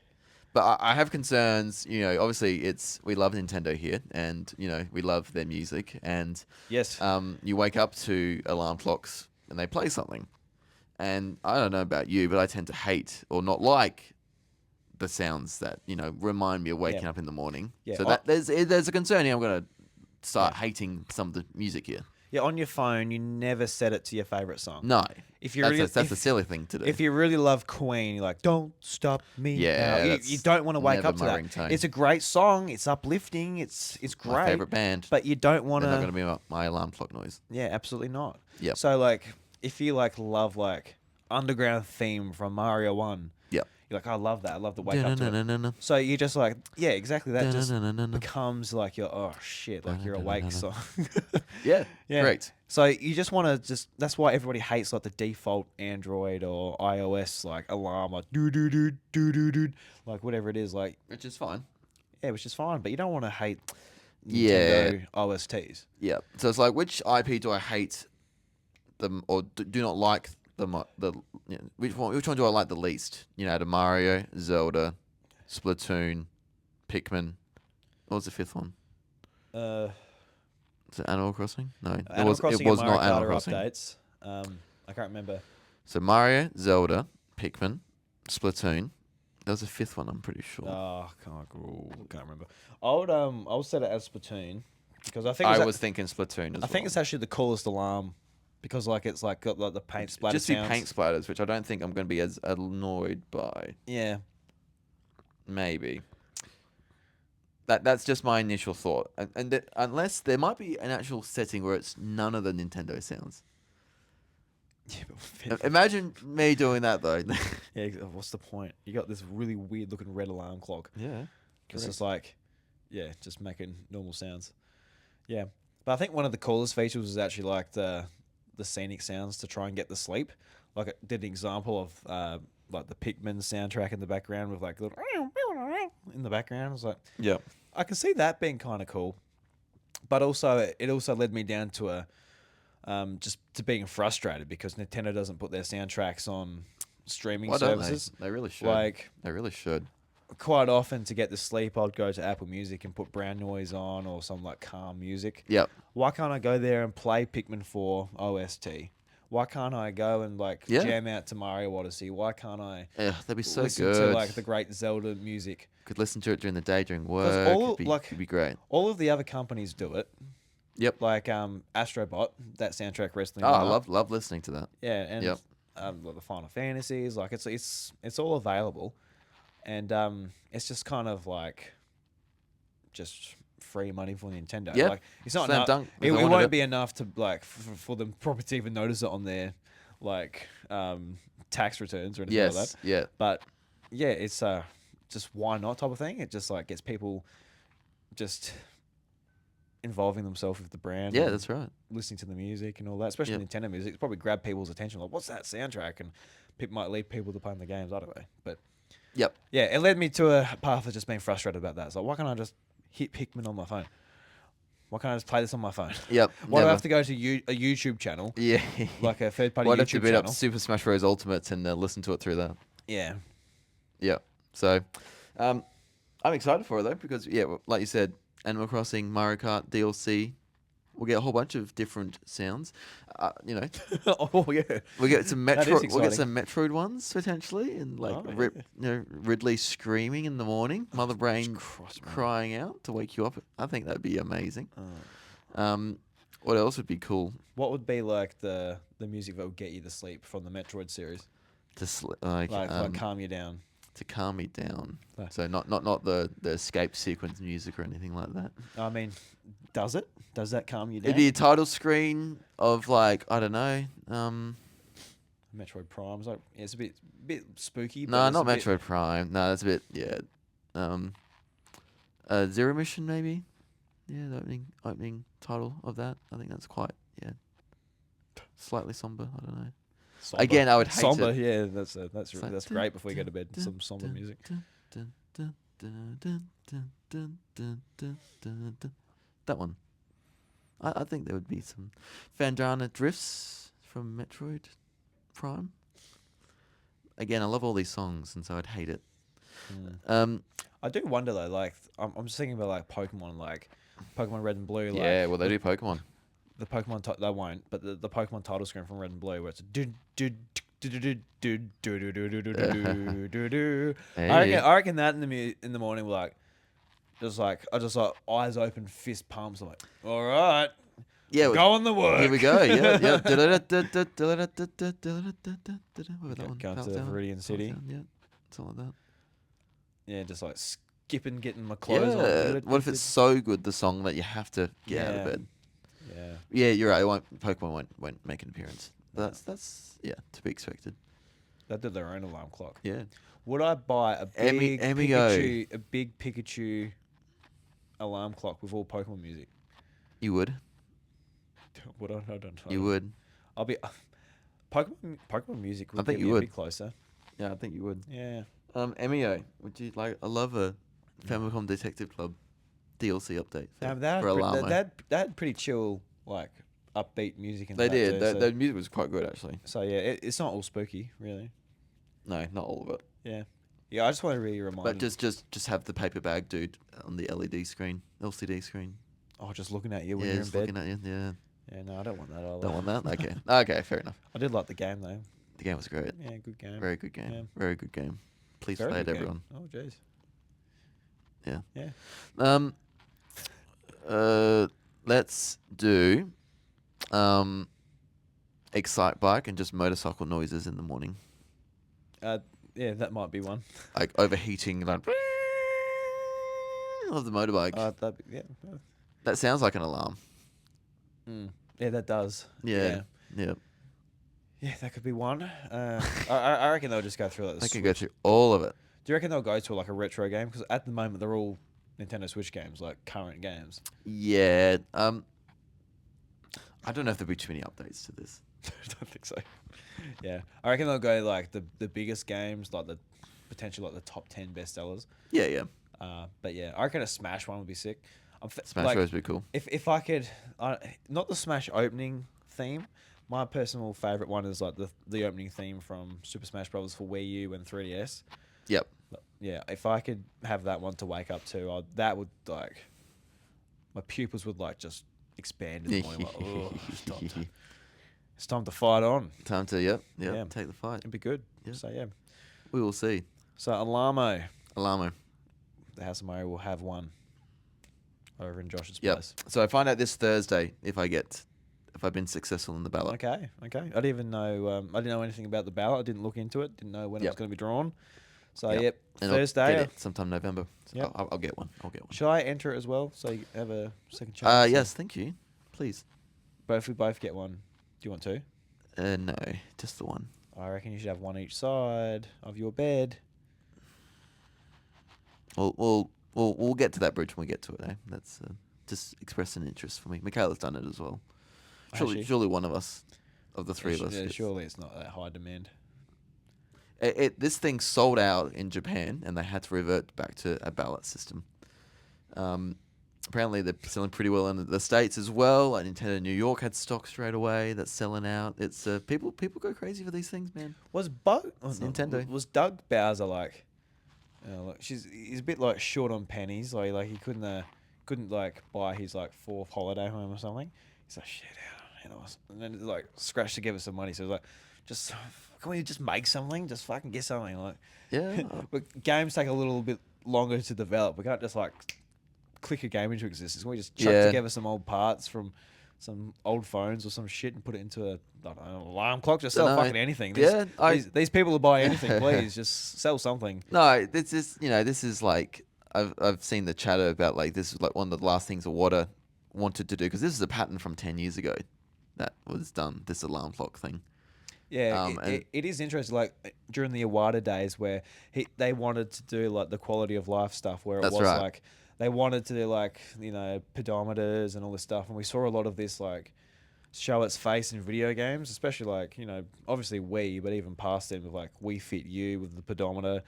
But I have concerns. You know, obviously, we love Nintendo here, and you know, we love their music, and Yes. you wake up to alarm clocks and they play something, and I don't know about you, but I tend to hate or not like the sounds that remind me of waking up in the morning. Yeah. So that there's a concern here. I'm gonna start hating some of the music here. Yeah, on your phone, you never set it to your favorite song. No, If you that's really, a silly thing to do. If you really love Queen, you're like, don't stop me. Yeah, now. You that's don't want to wake never up to my that. ringtone. It's a great song. It's uplifting. It's great. my favorite band. But you don't want They're not going to. to be my alarm clock noise. Yeah, absolutely not. Yep. So like, if you like love like underground theme from Mario 1, Yep. you're like, I love that. I love to wake up to it. Dun-dun-dun-dun-dun. So you just like, yeah, exactly. That just Dun-dun-dun-dun-dun. becomes like your oh shit, like your awake song. Yeah, Yeah. correct. So you just want to that's why everybody hates like the default Android or iOS like alarm like do do do do do do like whatever it is like Which is fine. yeah, which is fine, but you don't want to hate Yeah. Nintendo OSTs. Yeah. So it's like, which IP do I hate them or do not like which one do I like the least? Out of Mario, Zelda, Splatoon, Pikmin. What was the fifth one? Is it Animal Crossing? No, Animal Crossing it was and Mario not Animal Kart Crossing. updates. I can't remember. So Mario, Zelda, Pikmin, Splatoon. There was a fifth one, I'm pretty sure. Oh, can't remember. I would set it as Splatoon because I think I was thinking Splatoon as well. I think it's actually the coolest alarm because like it's like got like the paint splatter just the sounds. paint splatters, which I don't think I'm going to be as annoyed by. Yeah. Maybe. That's just my initial thought, unless there might be an actual setting where it's none of the Nintendo sounds. Yeah, but Imagine me doing that though. yeah, what's the point? You got this really weird looking red alarm clock. Yeah. It's just like, yeah, just making normal sounds. Yeah, but I think one of the coolest features was actually like the scenic sounds to try and get the sleep. Like it did an example of like the Pikmin soundtrack in the background with like little in the background. I was like, Yeah. I can see that being kind of cool, but also it also led me down to a just to being frustrated because Nintendo doesn't put their soundtracks on streaming Why don't they? services. They really should. Like They really should. quite often to get the sleep, I'd go to Apple Music and put brown noise on or some like calm music. Yep. Why can't I go there and play Pikmin 4 OST? Why can't I go and like Yeah. jam out to Mario Odyssey? Why can't I Yeah, that'd be so listen good. to like the great Zelda music? Could listen to it during the day, during work. It'd be great. All of the other companies do it. Yep. Like Astrobot, that soundtrack wrestling. Oh, I love listening to that. Yeah, and Yep. like the Final Fantasies, like it's all available, and it's just kind of like just free money for Nintendo. Yep. Like it's not Slam enough. dunk. If It they wanted won't it. be enough to like for them probably to even notice it on their like tax returns or anything like Yes. that. Yeah. But yeah, it's just why not type of thing. It just like gets people just involving themselves with the brand. Yeah, and that's right. listening to the music and all that, especially Yep. Nintendo music. It's probably grab people's attention. Like, what's that soundtrack? And people might lead people to playing the games. I don't know, but Yep. yeah, it led me to a path of just being frustrated about that. It's like, why can't I just hit Pikmin on my phone? Why can't I just play this on my phone? Yep. Why do I never. have to go to a YouTube channel, Yeah. like a third party Why'd have to YouTube beat up channel? Super Smash Bros. Ultimate and listen to it through that? Yeah, Yeah. So, I'm excited for it though because like you said, Animal Crossing, Mario Kart, DLC. We'll get a whole bunch of different sounds. You know, oh yeah, we get some That is Metroid. We'll get exciting. some Metroid ones potentially, and like Oh, yeah. Ridley screaming in the morning, Mother Brain Cross, man. crying out to wake you up. I think that'd be amazing. Oh. What else would be cool What would be like the music that would get you to sleep from the Metroid series? to like Calm you down. to calm me down? Like- So not the escape sequence music or anything like that. I mean, does it? Does that calm you down? It'd be a title screen of like I don't know. Metroid Prime's like it's a bit spooky. No, but it's not a bit- Metroid Prime. No, that's a bit Zero Mission maybe. Yeah, the opening title of that. I think that's quite slightly somber. I don't know. somber. Again, I would hate somber. it. Yeah, that's It's like that's great before you go to bed. Some somber music. That one. I think there would be some Vandana drifts from Metroid Prime. Again, I love all these songs, and so I'd hate it. I do wonder though. Like I'm just thinking about like Pokemon Red and Blue. Like, Yeah, well, they do Pokemon. the Pokemon they won't, but the Pokemon title screen from Red and Blue where it's do do do do do do do do do do do do do. I reckon that in the morning we're like I just like eyes open, fist pumps. I'm like, all right, Yeah, go on the work. here we go. Yeah, yeah. Going to Viridian City. Yeah, something like that. Yeah, just like skipping, getting my clothes Yeah. on. What if it's so good the song that you have to get out of Yeah. bed? Yeah. Yeah, you're right. Pokemon won't make an appearance. That's to be expected. They did their own alarm clock. Yeah. Would I buy a big MEO. Pikachu alarm clock with all Pokemon music? You would. Would I? I don't know. You would. I'll be Pokemon music would think get you me a would. bit closer. Yeah, I think you would. Yeah. MEO. Would you like? I love a Famicom Detective Club DLC update for Alarmo. They had pretty chill, like upbeat music in They that did. too, Their music was quite good actually. so yeah, it's not all spooky, really. No, not all of it. Yeah. Yeah, I just want to really remind. But just have the paper bag dude on the LED screen, LCD screen. Oh, just looking at you when Yeah, you're in just bed. looking at you. Yeah. Yeah, no, I don't want that either. Don't want that? Okay. Okay, fair enough. I did like the game though. The game was great. Yeah, good game. Very good game. Yeah. Very good game. Please Very play it, good game. everyone. Oh, jeez. Yeah. Yeah. Let's do Excite Bike and just motorcycle noises in the morning. Yeah, that might be one. Like overheating, like of the motorbike. Yeah. That sounds like an alarm. Yeah, that does. Yeah. Yeah. Yeah, that could be one. I reckon they'll just go through like the They could go Switch. through all of it. Do you reckon they'll go to like a retro game? Because at the moment they're all Nintendo Switch games, like current games. Yeah. I don't know if there'll be too many updates to this. I don't think so. Yeah, I reckon they'll go like the biggest games, like the potential like the top 10 bestsellers. Yeah, yeah. But yeah, I reckon a Smash one would be sick. Smash like Bros would be cool. if I could, not the Smash opening theme. My personal favorite one is like the opening theme from Super Smash Bros. For Wii U and 3DS. Yep. Yeah, if I could have that one to wake up to, that would like my pupils would like just expand in the morning. Like, oh, it's time to fight on. Time to Yeah. take the fight. It'd be good. Yeah. So yeah. We will see. So Alarmo, Alarmo. the House of Mario will have one over in Josh's Yep. place. So I find out this Thursday if I've been successful in the ballot. Okay. I didn't even know. I didn't know anything about the ballot. I didn't look into it. Didn't know when it was Yep. going to be drawn. So Yep. yep, And I'll Thursday. get it sometime November. So Yep. I'll get one. Should I enter it as well so you have a second chance? Yes, thank you. Please. But if we both get one, do you want two? No, just the one. I reckon you should have one each side of your bed. We'll get to that bridge when we get to it. Eh? That's just express an interest for me. Michaela's done it as well. Has she? Surely one of us, of the three of us. Yeah, gets- surely it's not that high demand. This thing sold out in Japan, and they had to revert back to a ballot system. Apparently, they're selling pretty well in the States as well. Like Nintendo New York had stock straight away. That's selling out. It's people go crazy for these things, man. Was Nintendo. Was Doug Bowser like? He's a bit like short on pennies. Like he couldn't like buy his like fourth holiday home or something. He's like shit, and then like scratch together some money. So he's like, just can we just make something? Just fucking get something like. Yeah. But games take a little bit longer to develop. We can't just like click a game into existence. We just chuck Yeah. together some old parts from some old phones or some shit and put it into an alarm clock. Just sell Dunno. fucking anything. Yeah, These people who buy anything, please just sell something. No, this is like I've seen the chatter about like this is like one of the last things Iwata wanted to do because this is a pattern from 10 years ago that was done. This alarm clock thing. Yeah, and- it is interesting. Like during the Iwata days, where they wanted to do like the quality of life stuff, where it That's was right. like they wanted to do like pedometers and all this stuff, and we saw a lot of this like show its face in video games, especially like obviously Wii, but even past them with like Wii Fit U with the pedometer,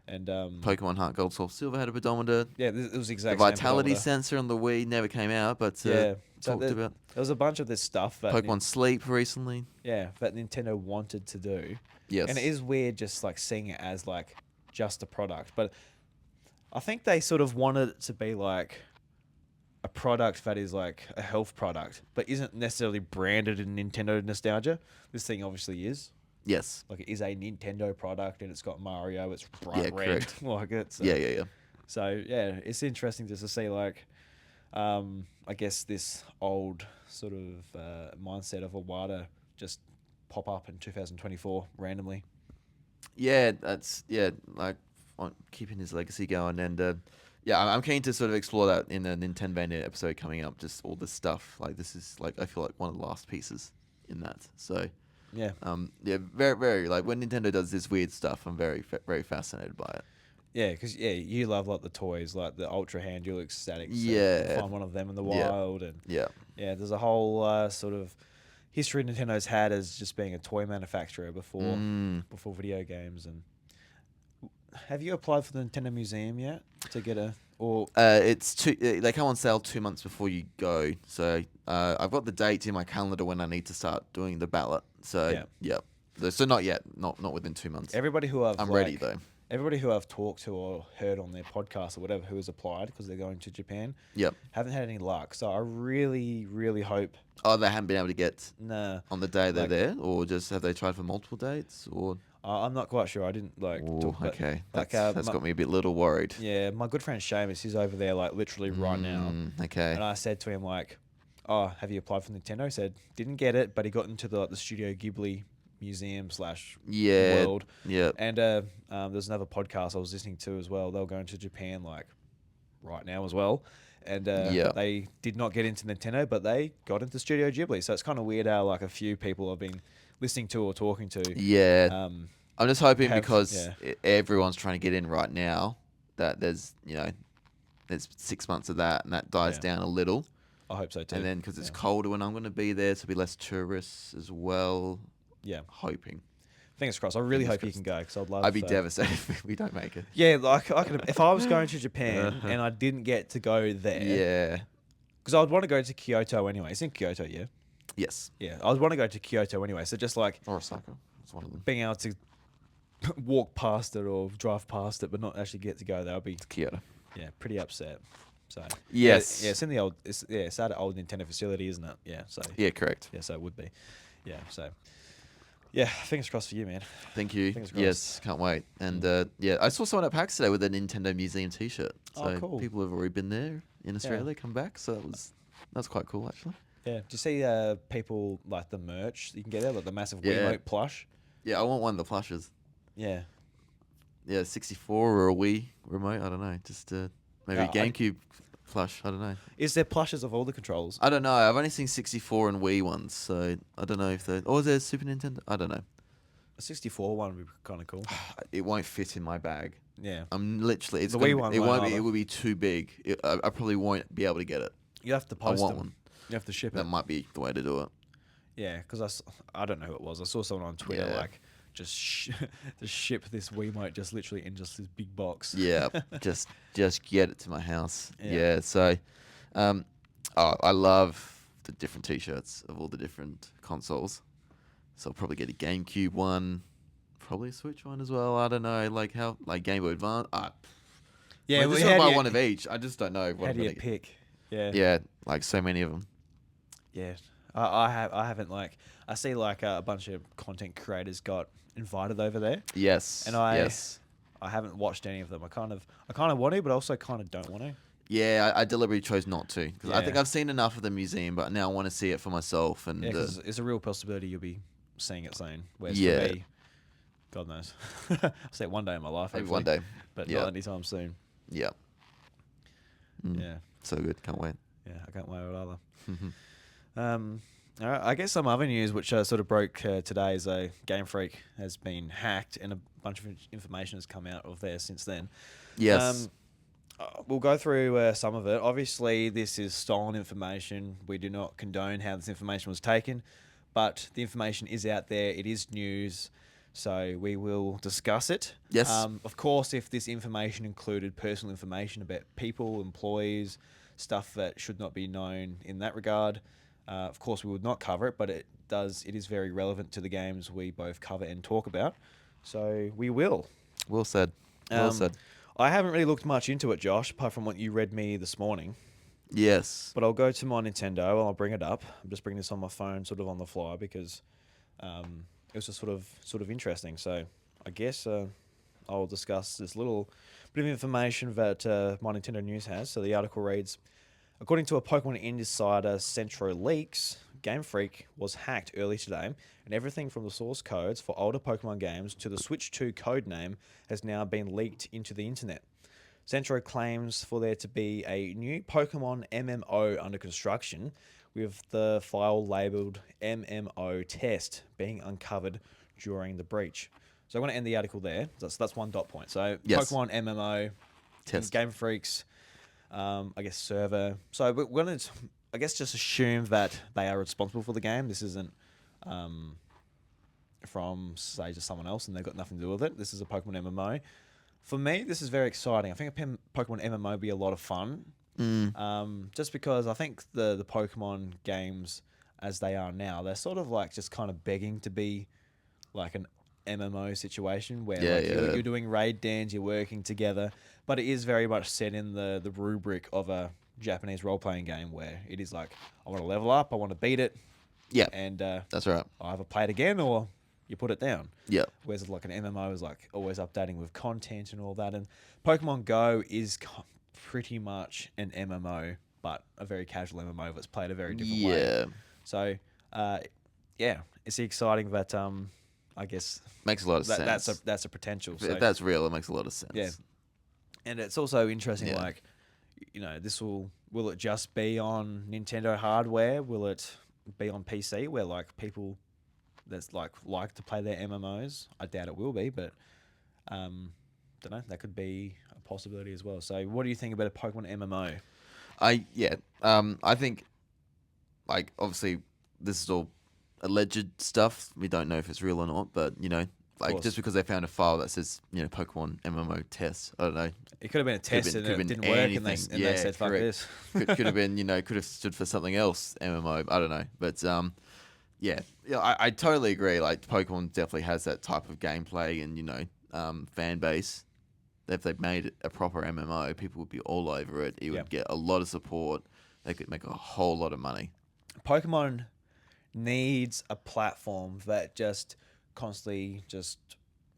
and Pokemon Heart Gold Soul Silver had a pedometer. yeah, it was The exact same vitality pedometer. sensor on the Wii never came out, but Yeah, so talked about there was a bunch of this stuff that Pokemon Sleep recently. that Nintendo wanted to do. Yes, And it is weird just like seeing it as like just a product. But I think they sort of wanted it to be like a product that is like a health product, but isn't necessarily branded in Nintendo nostalgia. This thing obviously is. Yes. Like it is a Nintendo product and it's got Mario, it's bright Yeah, red. correct. Like it's Yeah. So yeah, it's interesting just to see like I guess this old sort of mindset of Iwata just pop up in 2024 randomly. Yeah, like keeping his legacy going, and I'm keen to sort of explore that in a Nintendo episode coming up. Just all this stuff, like this is like I feel like one of the last pieces in that. So Yeah. very very like when Nintendo does this weird stuff, I'm very very fascinated by it. Yeah, because you love like the toys, like the Ultra Hand Dual Ecstatics. Yeah. Find one of them in the Yeah. wild, and Yeah, there's a whole sort of history Nintendo's had as just being a toy manufacturer before video games. And have you applied for the Nintendo Museum yet to get a or? it's they come on sale 2 months before you go. So I've got the date in my calendar when I need to start doing the ballot. So Yeah. So not yet, not within 2 months. Everybody who I'm ready though. Everybody who I've talked to or heard on their podcast or whatever who has applied because they're going to Japan Yep. haven't had any luck. So I really, really hope. Oh, they haven't been able to get Nah, on the day they're Like- there, or just have they tried for multiple dates, or? I'm not quite sure. I didn't like. Ooh, talk about- okay, like, that's got me a bit little worried. Yeah, my good friend Seamus, he's over there like literally right now. Okay. And I said to him like, "Oh, have you applied for Nintendo?" He said didn't get it, but he got into the Studio Ghibli museum / Yeah. world. Yeah. And there's another podcast I was listening to as well. They were going to Japan like right now as well. And they did not get into Nintendo, but they got into Studio Ghibli. So it's kind of weird how like a few people have been listening to or talking to. Yeah. I'm just hoping Have because everyone's trying to get in right now that there's there's 6 months of that and that dies Yeah. down a little. I hope so too. And then because it's Yeah. colder when I'm going to be there, so be less tourists as well. Yeah. Hoping. Fingers crossed. I really Fingers hope you can crossed. go because I'd love. I'd be devastated if we don't make it. Yeah, like I could. If I was going to Japan and I didn't get to go there, Yeah. because I'd want to go to Kyoto anyway. It's in Kyoto, yeah. Yes. Yeah, I'd want to go to Kyoto anyway. So just like Or Osaka. It's one of them. being able to walk past it or drive past it, but not actually get to go there, I'd be Kyoto. pretty upset. So Yes. yeah, it's in the old. It's at an old Nintendo facility, isn't it? Yeah. So Yeah, correct. yeah, so it would be. Yeah. So yeah, fingers crossed for you, man. Thank you. Fingers crossed. Yes, can't wait. And yeah, I saw someone at PAX today with a Nintendo Museum T-shirt. So Oh, cool. people have already been there in Australia, come back. So that's quite cool, actually. Yeah. Do you see people like the merch you can get there, like the massive Yeah. Wiimote plush? Yeah, I want one of the plushes. Yeah. Yeah, 64 or a Wii remote. I don't know. Just maybe a GameCube plush. I don't know. Is there plushes of all the controllers? I don't know. I've only seen 64 and Wii ones, so I don't know if they. Or is there Super Nintendo? I don't know. A 64 one would be kind of cool. It won't fit in my bag. Yeah. I'm literally. It's The gonna Wii be- one It won't won't be. either. It will be too big. I probably won't be able to get it. You have to I post want them. one. You have to ship That it. might be the way to do it. Yeah, because I don't know who it was. I saw someone on Twitter Yeah. like just just ship this Wiimote just literally in just this big box. Yeah, just get it to my house. Yeah. Yeah. So, I love the different T-shirts of all the different consoles. So I'll probably get a GameCube one, probably a Switch one as well. I don't know, like Game Boy Advance. Yeah, Like, well, just how buy do you- one of each. I just don't know what How I'm do you gonna get. pick? Yeah. Yeah, like so many of them. Yeah. I haven't like I see like a bunch of content creators got invited over there, Yes. and yes. I haven't watched any of them. I kind of want to, but also kind of don't want to. Yeah, I deliberately chose not to because I think Yeah. I've seen enough of the museum, but now I want to see it for myself. And Yeah, because it's a real possibility you'll be seeing it soon. Whereas Yeah. for me, God knows, I'll see it one day in my life. maybe Hopefully, one day. but Yeah. not anytime soon. Yeah. Mm, Yeah. So good. Can't wait. Yeah, I can't wait either. All right, I guess some other news which sort of broke today is GameFreak has been hacked and a bunch of information has come out of there since then. Yes. We'll go through some of it. Obviously, this is stolen information. We do not condone how this information was taken, but the information is out there. It is news, so we will discuss it. Yes. Of course, if this information included personal information about people, employees, stuff that should not be known in that regard, of course, we would not cover it, but it is very relevant to the games we both cover and talk about. So we will. Well said. Well said. I haven't really looked much into it, Josh, apart from what you read me this morning. Yes. But I'll go to my Nintendo and I'll bring it up. I'm just bringing this on my phone sort of on the fly because it was just sort of interesting. So I guess I'll discuss this little bit of information that my Nintendo News has. So the article reads, according to a Pokemon Insider Centro Leaks, Game Freak was hacked early today, and everything from the source codes for older Pokemon games to the Switch 2 codename has now been leaked into the internet. Centro claims for there to be a new Pokemon MMO under construction, with the file labelled MMO test being uncovered during the breach. So I'm going to end the article there. That's one dot point. So Yes. Pokemon MMO, Test. Game Freaks, I guess server. So we're going to, I guess, just assume that they are responsible for the game. This isn't from, say, just someone else and they've got nothing to do with it. This is a Pokemon MMO. For me, this is very exciting. I think a Pokemon MMO would be a lot of fun. Just because I think the Pokemon games, as they are now, they're sort of like just kind of begging to be like an MMO situation where you're doing raid dance, you're working together, but it is very much set in the rubric of a Japanese role-playing game where it is like, I want to level up, I want to beat it, Yeah. and That's right. I either play it again or you put it down. Yeah. Whereas like an MMO is like always updating with content and all that. And Pokemon Go is pretty much an MMO, but a very casual MMO that's played a very different way. Yeah. So, yeah, it's exciting that I guess Makes a lot of sense. that's a potential. If So, that's real, it makes a lot of sense. yeah, and it's also interesting. Yeah. Like, this will it just be on Nintendo hardware? Will it be on PC where like people that's like to play their MMOs. I doubt it will be, but don't know. That could be a possibility as well. So, what do you think about a Pokemon MMO? I think like obviously this is all alleged stuff. We don't know if it's real or not, but like Course. just because they found a file that says Pokemon MMO test, I don't know. It could have been a test and it didn't work, and they said, "Fuck correct. this." Could have been could have stood for something else. MMO, I don't know, but I totally agree. Like Pokemon definitely has that type of gameplay and fan base. If they made a proper MMO, people would be all over it. It would get a lot of support. They could make a whole lot of money. Pokemon needs a platform that just constantly just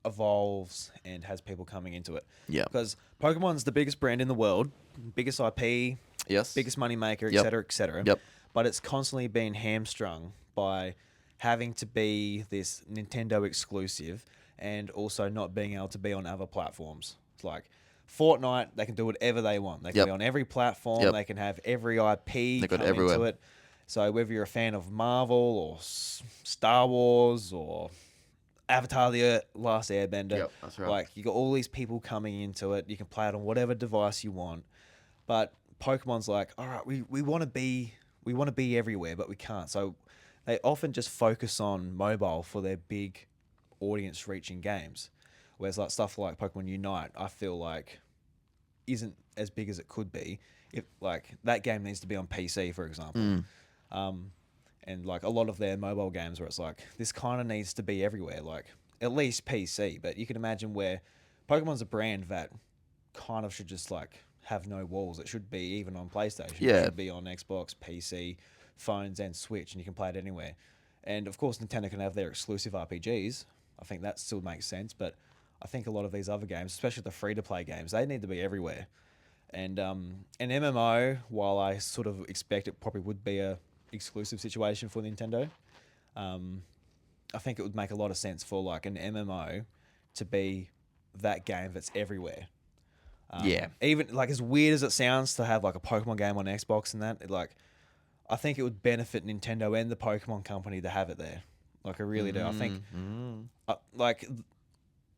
evolves and has people coming into it. Yeah. Because Pokemon's the biggest brand in the world, biggest IP, Yes. biggest money maker, Yep. etc., etc. Yep. But it's constantly been hamstrung by having to be this Nintendo exclusive and also not being able to be on other platforms. It's like Fortnite, they can do whatever they want. They can be on every platform. Yep. They can have every IP They got come everywhere. into it. So whether you're a fan of Marvel or Star Wars or Avatar: The Last Airbender, Yep, that's right. like you got all these people coming into it. You can play it on whatever device you want. But Pokemon's like, all right, we want to be everywhere, but we can't. So they often just focus on mobile for their big audience reaching games. Whereas like stuff like Pokemon Unite, I feel like isn't as big as it could be. If like that game needs to be on PC, for example. And like a lot of their mobile games where it's like this kind of needs to be everywhere, like at least PC. But you can imagine where Pokemon's a brand that kind of should just like have no walls. It should be even on PlayStation. Yeah. It should be on Xbox, PC, phones, and Switch, and you can play it anywhere. And of course, Nintendo can have their exclusive RPGs. I think that still makes sense. But I think a lot of these other games, especially the free-to-play games, they need to be everywhere. And an MMO, while I sort of expect it probably would be a exclusive situation for Nintendo, I think it would make a lot of sense for like an MMO to be that game that's everywhere. Even like as weird as it sounds to have like a Pokemon game on Xbox and that, I think it would benefit Nintendo and the Pokemon company to have it there. Like I really do. I think like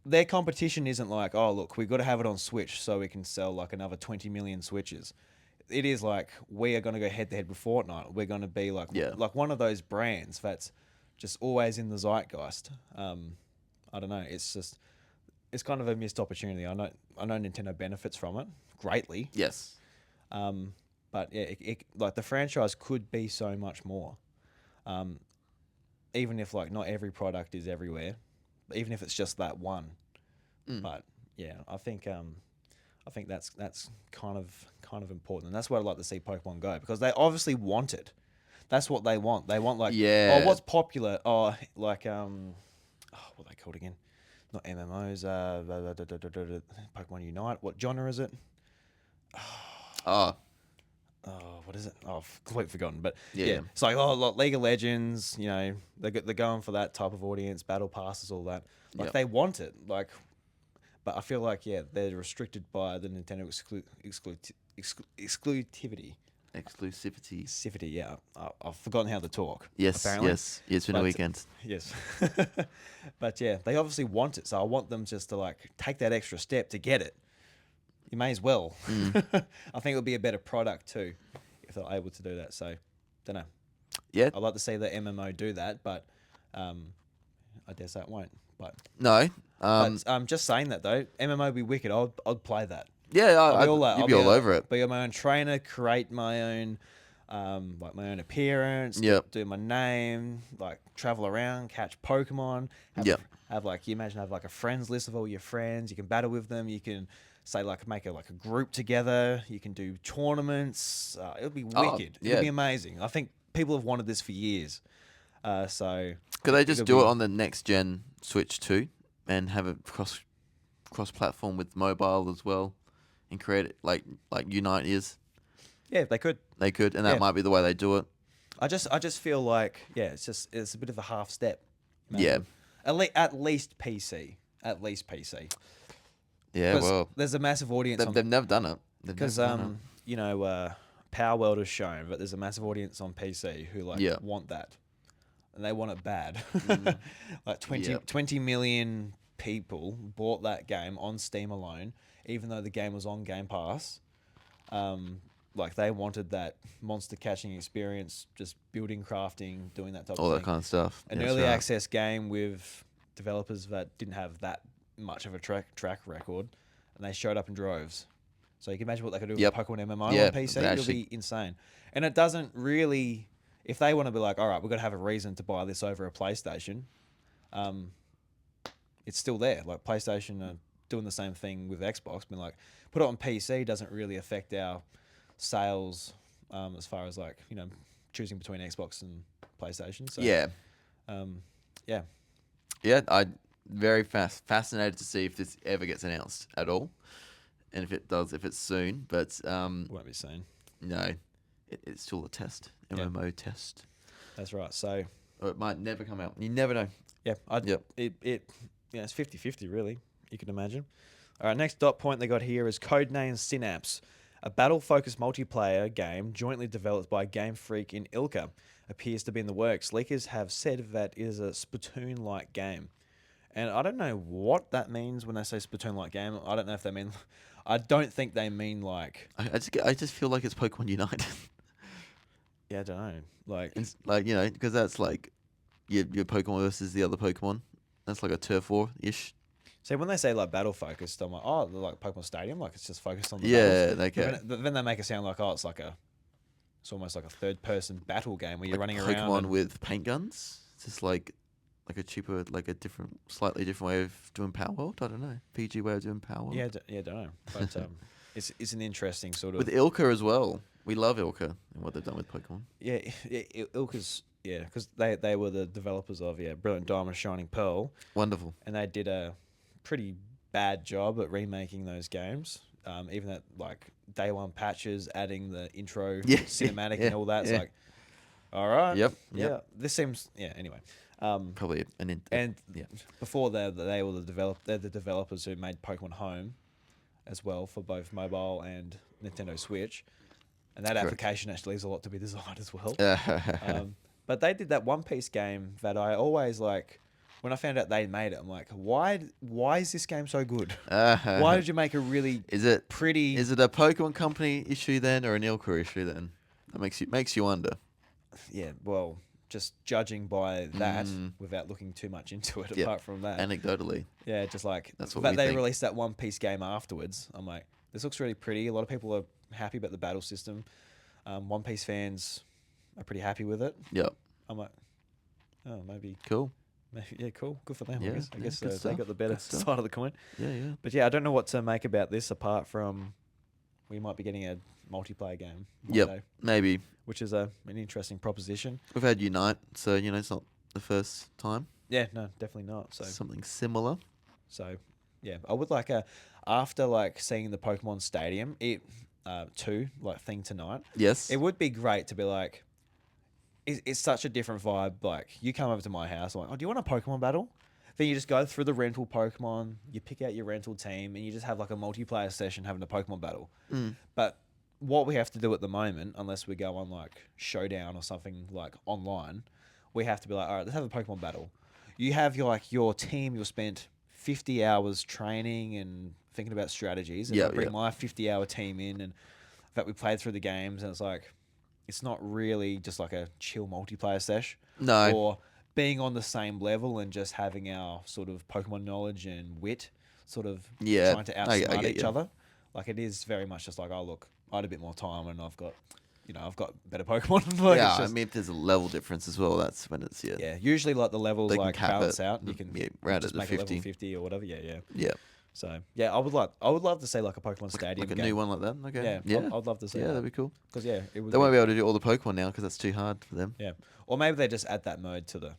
their competition isn't like, oh look, we've got to have it on Switch so we can sell like another 20 million Switches. It is like we are going to go head to head with Fortnite. We're going to be like one of those brands that's just always in the zeitgeist. I don't know. It's kind of a missed opportunity. I know Nintendo benefits from it greatly. Yes. But yeah, like the franchise could be so much more. Even if like not every product is everywhere, even if it's just that one. But yeah, I think that's kind of important, and that's why I'd like to see Pokemon Go, because they obviously want it. That's what they want. They want like oh, what's popular? Oh, like what are they called again? Not MMOs. Pokemon Unite. What genre is it? Oh, what is it? Oh, I've completely forgotten. But yeah, it's like League of Legends. They're going for that type of audience. Battle passes, all that. Like they want it. Like, but I feel like they're restricted by the Nintendo exclusivity. Exclusivity. Yeah, I've forgotten how to talk. Yes. Apparently. Yes. It's been a weekend. Yes. But yeah, they obviously want it. So I want them just to like take that extra step to get it. You may as well. I think it would be a better product too if they're able to do that. So, don't know. Yeah. I'd like to see the MMO do that, but I dare say it won't. But No. I'm just saying that though. MMO would be wicked. I'd play that. Yeah, You'd be all over it. Be my own trainer, create my own, like my own appearance. Do my name, like travel around, catch Pokemon. Have like you have like a friends list of all your friends. You can battle with them. You can say like make a group together. You can do tournaments. It would be wicked. It would be amazing. I think people have wanted this for years. So could they just do it on the next gen Switch too, and have it cross platform with mobile as well, and create it like Unite is? Yeah, they could. They could, and that might be the way they do it. I just feel like it's a bit of a half step. Yeah. At least PC. At least PC. Yeah, well, there's a massive audience. They've never done it. Because Power World has shown that there's a massive audience on PC who want that. and they want it bad. Mm. Like 20 million people bought that game on Steam alone, even though the game was on Game Pass. Like they wanted that monster catching experience, just building, crafting, doing that type All of that thing. kind of stuff. An Yeah, that's early right. access game with developers that didn't have that much of a track record, and they showed up in droves. So you can imagine what they could do with Yep. a Pokemon MMO Yeah, on PC. they It'll actually- be insane. And it doesn't really, if they want to be like, all right, we've got to have a reason to buy this over a PlayStation, it's still there. Like PlayStation are doing the same thing with Xbox, being like, put it on PC doesn't really affect our sales as far as like, choosing between Xbox and PlayStation. So, Yeah. yeah. Yeah, I very fascinated to see if this ever gets announced at all, and if it does, if it's soon. But Won't be soon. no, it's still a test, Yeah. MMO test, That's right. So, or it might never come out. You never know. yeah, Yep. it's 50-50 really, you can imagine. All right, next dot point they got here is Codename Synapse, a battle-focused multiplayer game jointly developed by GameFreak in Ilka. Appears to be in the works. Leakers have said that it is a Splatoon-like game. And I don't know what that means when they say Splatoon-like game. I don't know if they mean... I don't think they mean like... I just feel like it's Pokemon Unite. Yeah, I don't know. Like... It's like, because that's like your Pokemon versus the other Pokemon. That's like a turf war-ish. See, when they say like battle focused, I'm like, oh, they're like Pokemon Stadium, like it's just focused on the Yeah, battles. okay. But then they make it sound like, oh, it's almost like a third person battle game where you're Like running Pokemon around. And, with paint guns. It's just like a cheaper, like a different, slightly different way of doing Power World. I don't know. PG way of doing Power World. yeah, don't know. But it's an interesting sort of With Ilka as well. We love Ilka and what they've done with Pokemon. yeah. Ilka's because they were the developers of Brilliant Diamond, Shining Pearl, Wonderful. and they did a pretty bad job at remaking those games. Even at like day one patches, adding the intro Yeah, cinematic yeah, and all that. It's yeah. like, all right, Yep, yeah, yep. this seems anyway. Probably And yeah. before they were they're the developers who made Pokemon Home as well for both mobile and Nintendo Switch, and that Correct. application actually leaves a lot to be desired as well. But they did that One Piece game that I always like. When I found out they made it, I'm like, why is this game so good? Why did you make a really Is it pretty? Is it a Pokemon Company issue then, or an Ilka issue then? That makes you wonder. Yeah, well, just judging by that without looking too much into it, Yep. apart from that, Anecdotally, yeah, just like That's what that we they think. released that One Piece game afterwards. I'm like, this looks really pretty. A lot of people are happy about the battle system. One Piece fans are pretty happy with it. yep. I'm like, oh, maybe, Cool. yeah, cool, good for them. Yeah, I guess. I yeah, guess good they stuff, got the better good stuff. side of the coin. Yeah, yeah. But yeah, I don't know what to make about this apart from we might be getting a multiplayer game one Yep. day, Maybe which is an interesting proposition. we've had Unite, so it's not the first time. Yeah, no, definitely not. Something similar. So yeah, I would like after like seeing the Pokemon Stadium, thing tonight. Yes. It would be great to be like, it's such a different vibe. Like you come over to my house, I'm like, oh, do you want a Pokemon battle? Then you just go through the rental Pokemon, you pick out your rental team, and you just have like a multiplayer session having a Pokemon battle. But what we have to do at the moment, unless we go on like Showdown or something like online, we have to be like, all right, let's have a Pokemon battle. You have your team, you'll spend 50 hours training and thinking about strategies. And Yeah, I bring yeah. my 50-hour team in, and in fact, we played through the games, and it's like, it's not really just like a chill multiplayer sesh. No. Or being on the same level and just having our sort of Pokemon knowledge and wit sort of Yeah, trying to I outsmart get each you. other. Like it is very much just like, oh look, I had a bit more time and I've got better Pokemon. Like, Yeah, it's just, I mean, if there's a level difference as well, that's when it's yeah. Usually like the levels They can like cap balance it. out. And you can round just it to make it 50. level 50 or whatever. Yeah, yeah. Yeah. So yeah, I would love to see like a Pokemon Stadium Like a game. new one like that. Okay. Yeah, Yeah. I'd love to see Yeah, that. that'd be cool. Because yeah, it would. They won't be able to do all the Pokemon now because that's too hard for them. Yeah, or maybe they just add that mode to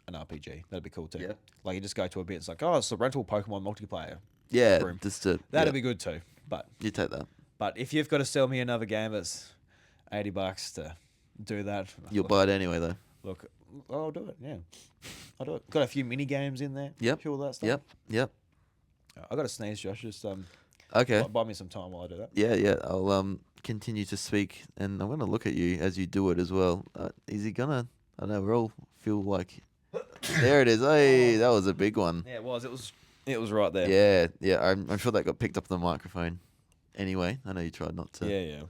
an RPG. That'd be cool too. Yeah. Like you just go to a bit. It's like, oh, it's a rental Pokemon multiplayer. Yeah, Boom. just to That'd be good too. But you take that. if you've got to sell me another game that's $80 to do that, You'll buy it anyway though. look, I'll do it. Yeah, I'll do it. Got a few mini games in there. Yep. All that stuff. Yep. I got to sneeze, Josh. Just Okay. buy me some time while I do that. Yeah. I'll continue to speak, and I'm gonna look at you as you do it as well. Is he gonna? I know we all feel like there it is. Hey, that was a big one. Yeah, it was. It was right there. Yeah, yeah. I'm sure that got picked up on the microphone. Anyway, I know you tried not to. Yeah, yeah.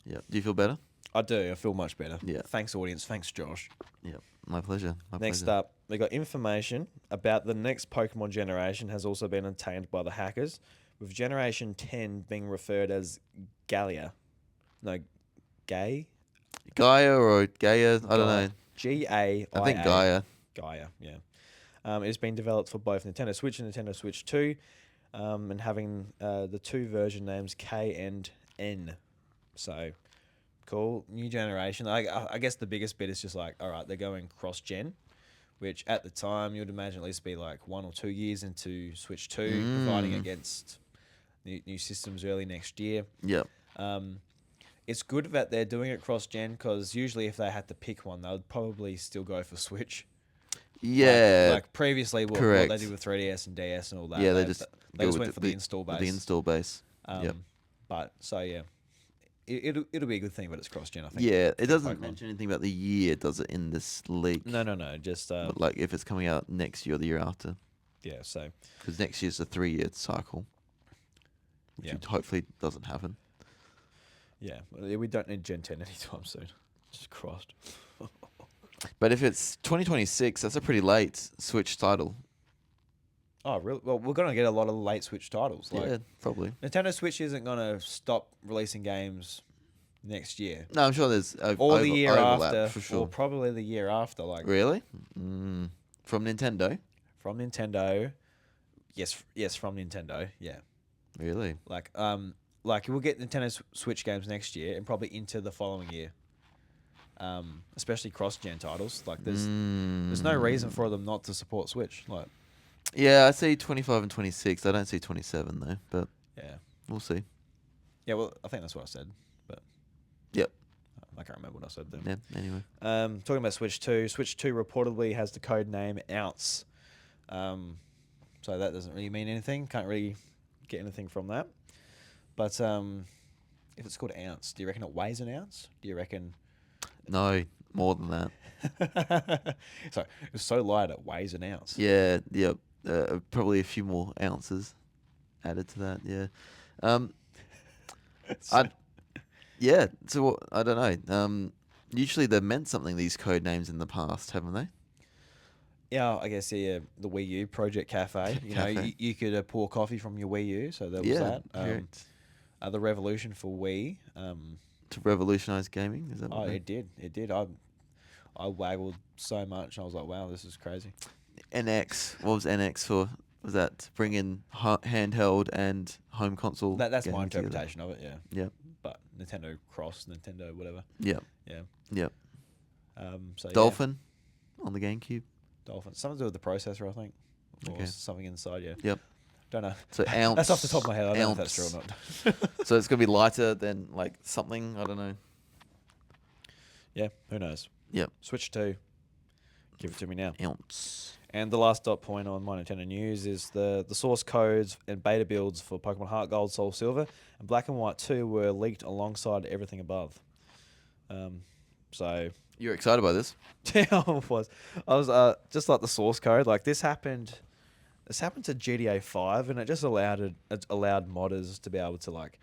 Yeah. Do you feel better? I do. I feel much better. Yeah. Thanks, audience. Thanks, Josh. Yeah. My pleasure. My Next pleasure. up, we got information about the next Pokemon generation has also been obtained by the hackers, with Generation 10 being referred as Gaia. No, Gay? Gaia or Gaia? I don't know. Gaia. I think Gaia. Gaia, yeah. It has been developed for both Nintendo Switch and Nintendo Switch 2, and having the two version names K and N. So, cool. New generation. I guess the biggest bit is just like, all right, they're going cross-gen, which at the time you would imagine at least be like 1 or 2 years into Switch 2, providing against new systems early next year. Yep. It's good that they're doing it cross-gen because usually if they had to pick one, they would probably still go for Switch. Yeah. Like previously, what they did with 3DS and DS and all that. Yeah, they just went for the install base. The install base. Yep. But so yeah, it'll be a good thing, but it's cross-gen. I think. Yeah, it doesn't Pokemon. mention anything about the year, does it, in this leak? No. Just But like if it's coming out next year or the year after, yeah. So because next year's a 3-year cycle, which hopefully doesn't happen. Yeah, we don't need Gen 10 anytime soon. Just crossed. But if it's 2026, that's a pretty late Switch title. Oh, really? Well, we're gonna get a lot of late Switch titles. Like, Yeah, probably. Nintendo Switch isn't gonna stop releasing games next year. No, I'm sure there's Or the year overlap, after, for sure. or probably the year after. Like Really? From Nintendo? from Nintendo. Yes, from Nintendo. Yeah. Really? Like we'll get Nintendo Switch games next year and probably into the following year. Especially cross-gen titles. Like there's no reason for them not to support Switch. Like Yeah, I see 25 and 26. I don't see 27 though, but yeah, we'll see. yeah. Well, I think that's what I said, but Yep. I can't remember what I said then. Yeah. Anyway. Talking about Switch 2. Switch 2 reportedly has the code name Ounce. So that doesn't really mean anything. Can't really get anything from that. But if it's called Ounce, do you reckon it weighs an ounce? Do you reckon? No, more than that. So it's so light it weighs an ounce. Yeah. Yep. Probably a few more ounces added to that. Yeah. Yeah. So I don't know. Usually they've meant something. These code names in the past, haven't they? Yeah, I guess the Wii U Project Cafe. You know, you could pour coffee from your Wii U, so there was that. The Revolution for Wii. To revolutionize gaming, is that? Oh, it did. It did. I waggled so much. I was like, wow, this is crazy. NX. What was NX for? Was that bring in handheld and home console? That's my gaming interpretation of it. Yeah. Yep. But Nintendo Cross, Nintendo whatever. Yep. Yeah. Yep. So Dolphin on the GameCube. Dolphin. Something to do with the processor, I think. Or something inside. Yeah. Yep. Don't know. So ounce. That's off the top of my head. I don't know if that's true or not. So it's gonna be lighter than like something. I don't know. Yeah. Who knows? Yep. Switch 2. Give it to me now. Ounce. And the last dot point on My Nintendo News is the source codes and beta builds for Pokemon Heart Gold, Soul Silver, and Black and White 2 were leaked alongside everything above. So You're excited by this? yeah, I was just like the source code. Like this happened to GTA 5, and it just allowed modders to be able to like,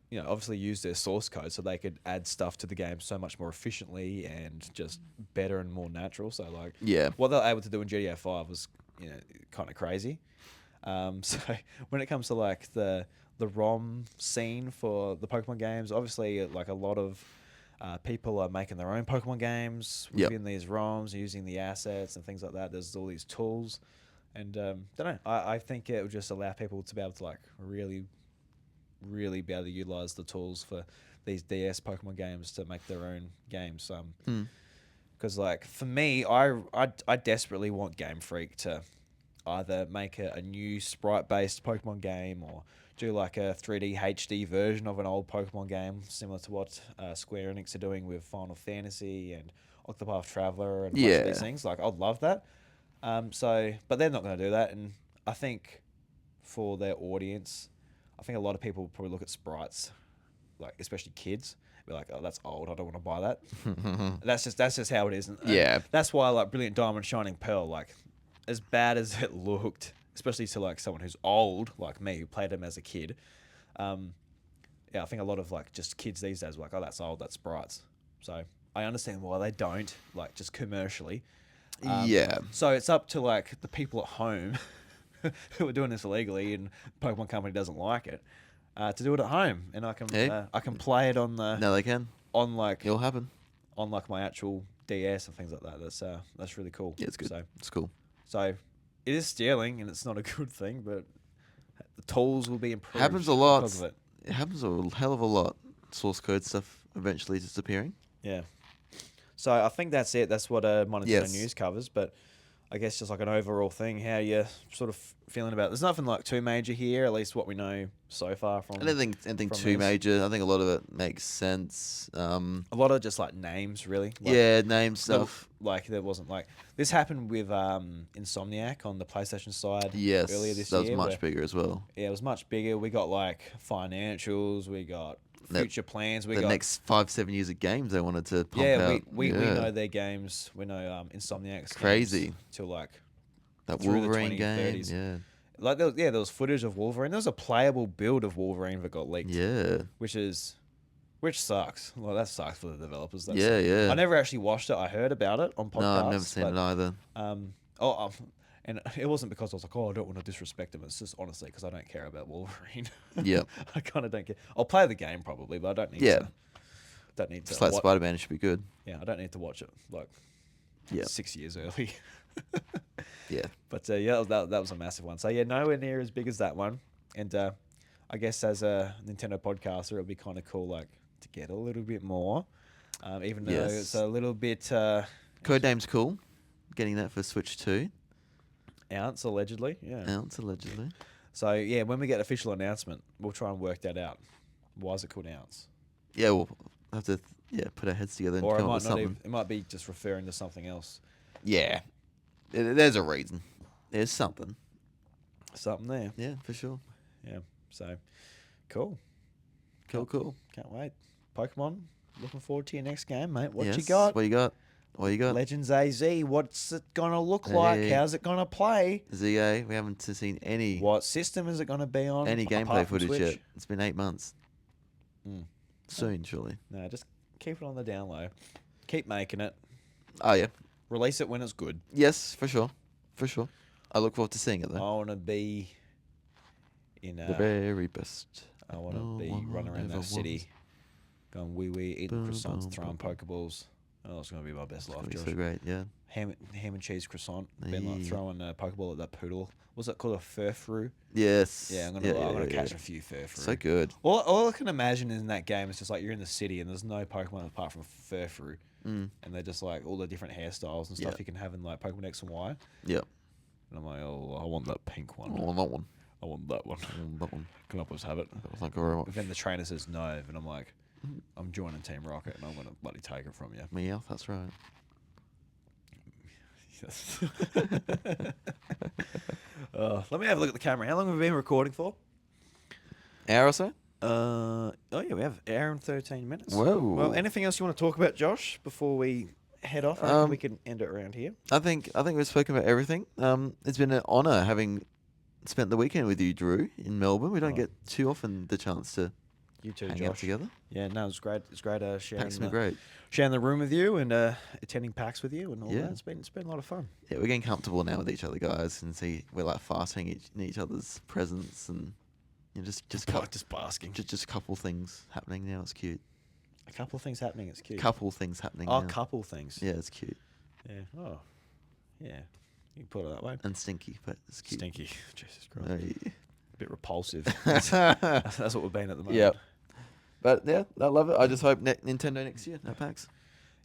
you know, obviously use their source code so they could add stuff to the game so much more efficiently and just better and more natural. So like, Yeah. what they were able to do in GTA 5 was, you know, kind of crazy. So when it comes to like the ROM scene for the Pokemon games, obviously like a lot of people are making their own Pokemon games within these ROMs, using the assets and things like that. There's all these tools, and don't know. I think it would just allow people to be able to like really be able to utilize the tools for these DS Pokemon games to make their own games. Because like for me, I desperately want GameFreak to either make a new sprite-based Pokemon game or do like a 3D HD version of an old Pokemon game, similar to what Square Enix are doing with Final Fantasy and Octopath Traveler and a bunch of these things. Like I'd love that. But they're not going to do that, and I think for their audience, I think a lot of people probably look at sprites like especially kids, be like, oh, that's old. I don't want to buy that. That's just how it is. And Yeah. that's why like Brilliant Diamond Shining Pearl, like as bad as it looked, especially to like someone who's old like me who played them as a kid. Yeah, I think a lot of like just kids these days are like, oh, that's old, that's sprites. So I understand why they don't like just commercially. Yeah. So it's up to like the people at home who are doing this illegally, and Pokemon Company doesn't like it, to do it at home, and Hey. I can play it on the No, they can. on like It'll happen. on like my actual DS and things like that. That's really cool. Yeah, it's good. So It's cool. it is stealing, and it's not a good thing, but the tools will be improved. Happens a lot. because of it. It happens a hell of a lot. Source code stuff eventually disappearing. Yeah. So I think that's it. That's what my Nintendo Yes. news covers. But I guess just like an overall thing, how you sort of feeling about it. There's nothing like too major here, at least what we know so far from. I don't think anything from too this. major. I think a lot of it makes sense. A lot of just like names, really. Like, Yeah, name there- stuff. Like there wasn't like this happened with Insomniac on the PlayStation side. Yes, earlier this that was year. much where- bigger as well. Yeah, it was much bigger. We got like financials. We got That- future plans. We The got next 5-7 years of games they wanted to pump yeah. out. We Yeah. know their games. We know Insomniac's Crazy. games till like. That through the Wolverine game. 2030s. Yeah. Like there was footage of Wolverine. There was a playable build of Wolverine that got leaked. Yeah. Which sucks. Well, that sucks for the developers. That's Yeah, yeah. I never actually watched it. I heard about it on podcasts. No, I've never seen but, it either. And it wasn't because I was like, oh, I don't want to disrespect him. It's just honestly because I don't care about Wolverine. Yep. I kind of don't care. I'll play the game probably, but I don't need Yeah. to. Don't need to. Just like wa- Spider-Man, it should be good. yeah, I don't need to watch it like Yeah. 6 years early. Yeah. But yeah, that was a massive one. So yeah, nowhere near as big as that one. And I guess as a Nintendo podcaster, it'll be kind of cool, like to get a little bit more, even though Yes. it's a little bit Codename's cool. Getting that for Switch 2. ounce allegedly. Yeah. Ounce, allegedly. So yeah, when we get official announcement, we'll try and work that out. Why is it called ounce? Yeah, we'll have to put our heads together and Or it come up might with not. something. Even, it might be just referring to something else. Yeah. There's a reason. There's something. Something there. Yeah, for sure. Yeah. So cool. Cool. Can't wait. Pokemon. Looking forward to your next game, mate. What you Yes. got? What you got? What you got? Legends AZ. What's it gonna look like? Hey. How's it gonna play? ZA, we haven't seen any What system is it gonna be on? gameplay apart from footage Switch? yet. It's been 8 months. Mm. Soon, surely. No, just keep it on the down low. Keep making it. Oh, yeah. Release it when it's good. Yes, for sure. For sure. I look forward to seeing it, I though. want to be in. The very best. I want no to be one running around ever that city, was. going wee wee, eating Boom, croissants, boom, throwing boom, pokeballs. Oh, it's gonna be my best It's life, gonna be Josh. so great, yeah. Ham and cheese croissant. Been like Hey. throwing a pokeball at that poodle. What's it called? A furfroo? Yes. Yeah, I'm gonna catch a few furfroo. So good. All I can imagine in that game is just like you're in the city and there's no Pokemon apart from Furfrou, Mm. and they're just like all the different hairstyles and stuff Yeah. you can have in like Pokemon X and Y. Yep. And I'm like, oh, I want that pink one. Oh, that one. I want that one. That one. Can I please have it? That was like very much. But then the trainer says no, and I'm like, I'm joining Team Rocket and I'm gonna bloody take it from you. Meowth, that's right. Yes. Let me have a look at the camera. How long have we been recording for? Hour or so? Oh yeah, we have an hour and 13 minutes. Whoa. Well, anything else you want to talk about, Josh, before we head off? I reckon we can end it around here. I think we've spoken about everything. It's been an honour having spent the weekend with you, Drew, in Melbourne. We don't Oh. get too often the chance to You too, hang Josh. out together. Yeah, no, it's great. It's great sharing, PAX been great. sharing the room with you and attending PAX with you and all Yeah. that. It's been a lot of fun. Yeah, we're getting comfortable now with each other, guys, and see we're like fasting in each other's presence and just Just basking. just a couple things happening now. It's cute. A couple of things happening. It's cute. Couple things happening Oh, now. couple things. Yeah, it's cute Yeah. Oh, yeah. You can put it that way. and stinky, but it's cute. Stinky. Jesus Christ. Hey. A bit repulsive. That's what we've been at the moment. Yep. But yeah, I love it. I just hope Nintendo next year at PAX.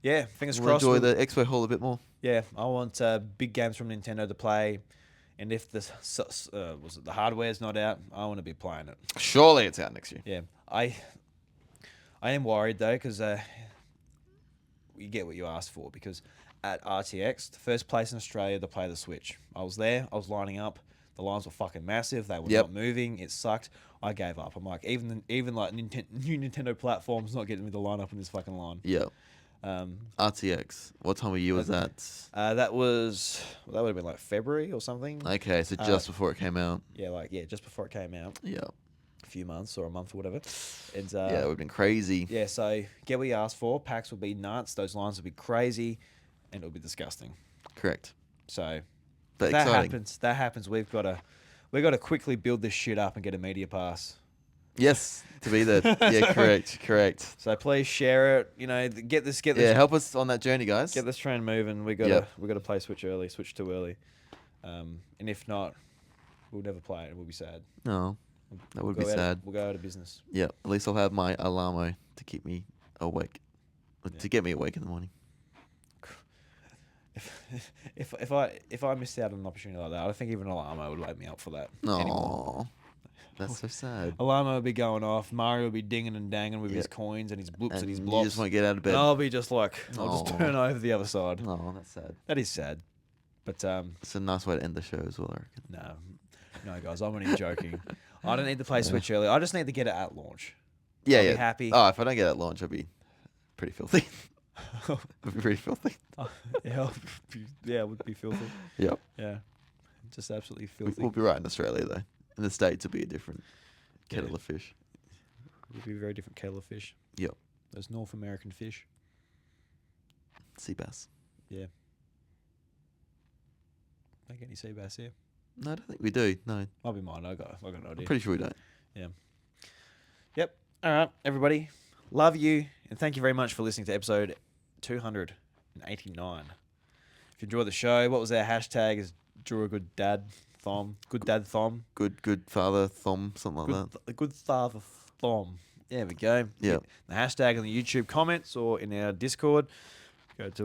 Yeah, fingers We'll crossed. enjoy the expo hall a bit more. Yeah, I want big games from Nintendo to play, and if the the hardware's not out, I want to be playing it. Surely it's out next year. Yeah, I am worried though because you get what you asked for because at RTX, the first place in Australia to play the Switch, I was there, I was lining up. The lines were fucking massive. They were Yep. not moving. It sucked. I gave up. I'm like, even like new Nintendo platforms not getting me the line up on this fucking line. Yeah. Um, RTX. What time of year was that? that would have been like February or something. Okay, so just before it came out. Yeah, just before it came out, Yeah. a few months or a month or whatever. And Yeah, it would have been crazy. yeah, so get what you asked for. PAX would be nuts. Those lines would be crazy, and it would be disgusting. Correct. So But if that exciting. happens. We've got to quickly build this shit up and get a media pass. Yes, to be there. Yeah, correct. So please share it. You know, get this. Yeah, help us on that journey, guys. Get this train moving. We got to play Switch too early. And if not, we'll never play it. And we'll be sad. No, that would be We'll go sad. We'll go out of business. Yeah, at least I'll have my Alarmo to keep me awake. Yeah. To get me awake in the morning. If I missed out on an opportunity like that, I don't think even Alarmo would wake me up for that anymore. Oh, that's so sad. Alarmo would be going off. Mario would be dinging and danging with his Yep. coins and his bloops and And his you blops. just won't get out of bed. And I'll be just like, I'll just Aw. turn over the other side. Oh, that's sad. That is sad. But It's a nice way to end the show as well, I reckon. no, guys, I'm only joking. I don't need to play Switch early. I just need to get it at launch. Yeah, I'll yeah. be happy. Oh, if I don't get that launch, I'll be pretty filthy. I'll be pretty filthy. Yeah, it would be filthy. Yep. Yeah, just absolutely filthy. We'll be right in Australia, though. In the States, it'll be a different kettle Yeah. of fish. It would be a very different kettle of fish. Yep. Those North American fish. Sea bass. Don't get any sea bass here. No, I don't think we do. No. Might be mine. I got no I'm idea. pretty sure we don't. Yep. All right, everybody. Love you, and thank you very much for listening to episode 289. If you enjoyed the show, what was our hashtag? Is Drew a good dad? Good dad thom. Good father, thumb, something like that. A good father thom. There we go. Yep. The hashtag in the YouTube comments or in our Discord. Go to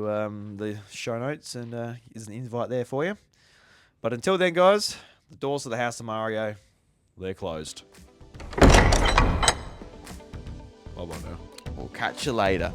the show notes and there's an invite there for you. But until then, guys, the doors to the House of Mario, they're closed. Bye-bye now. We'll catch you later.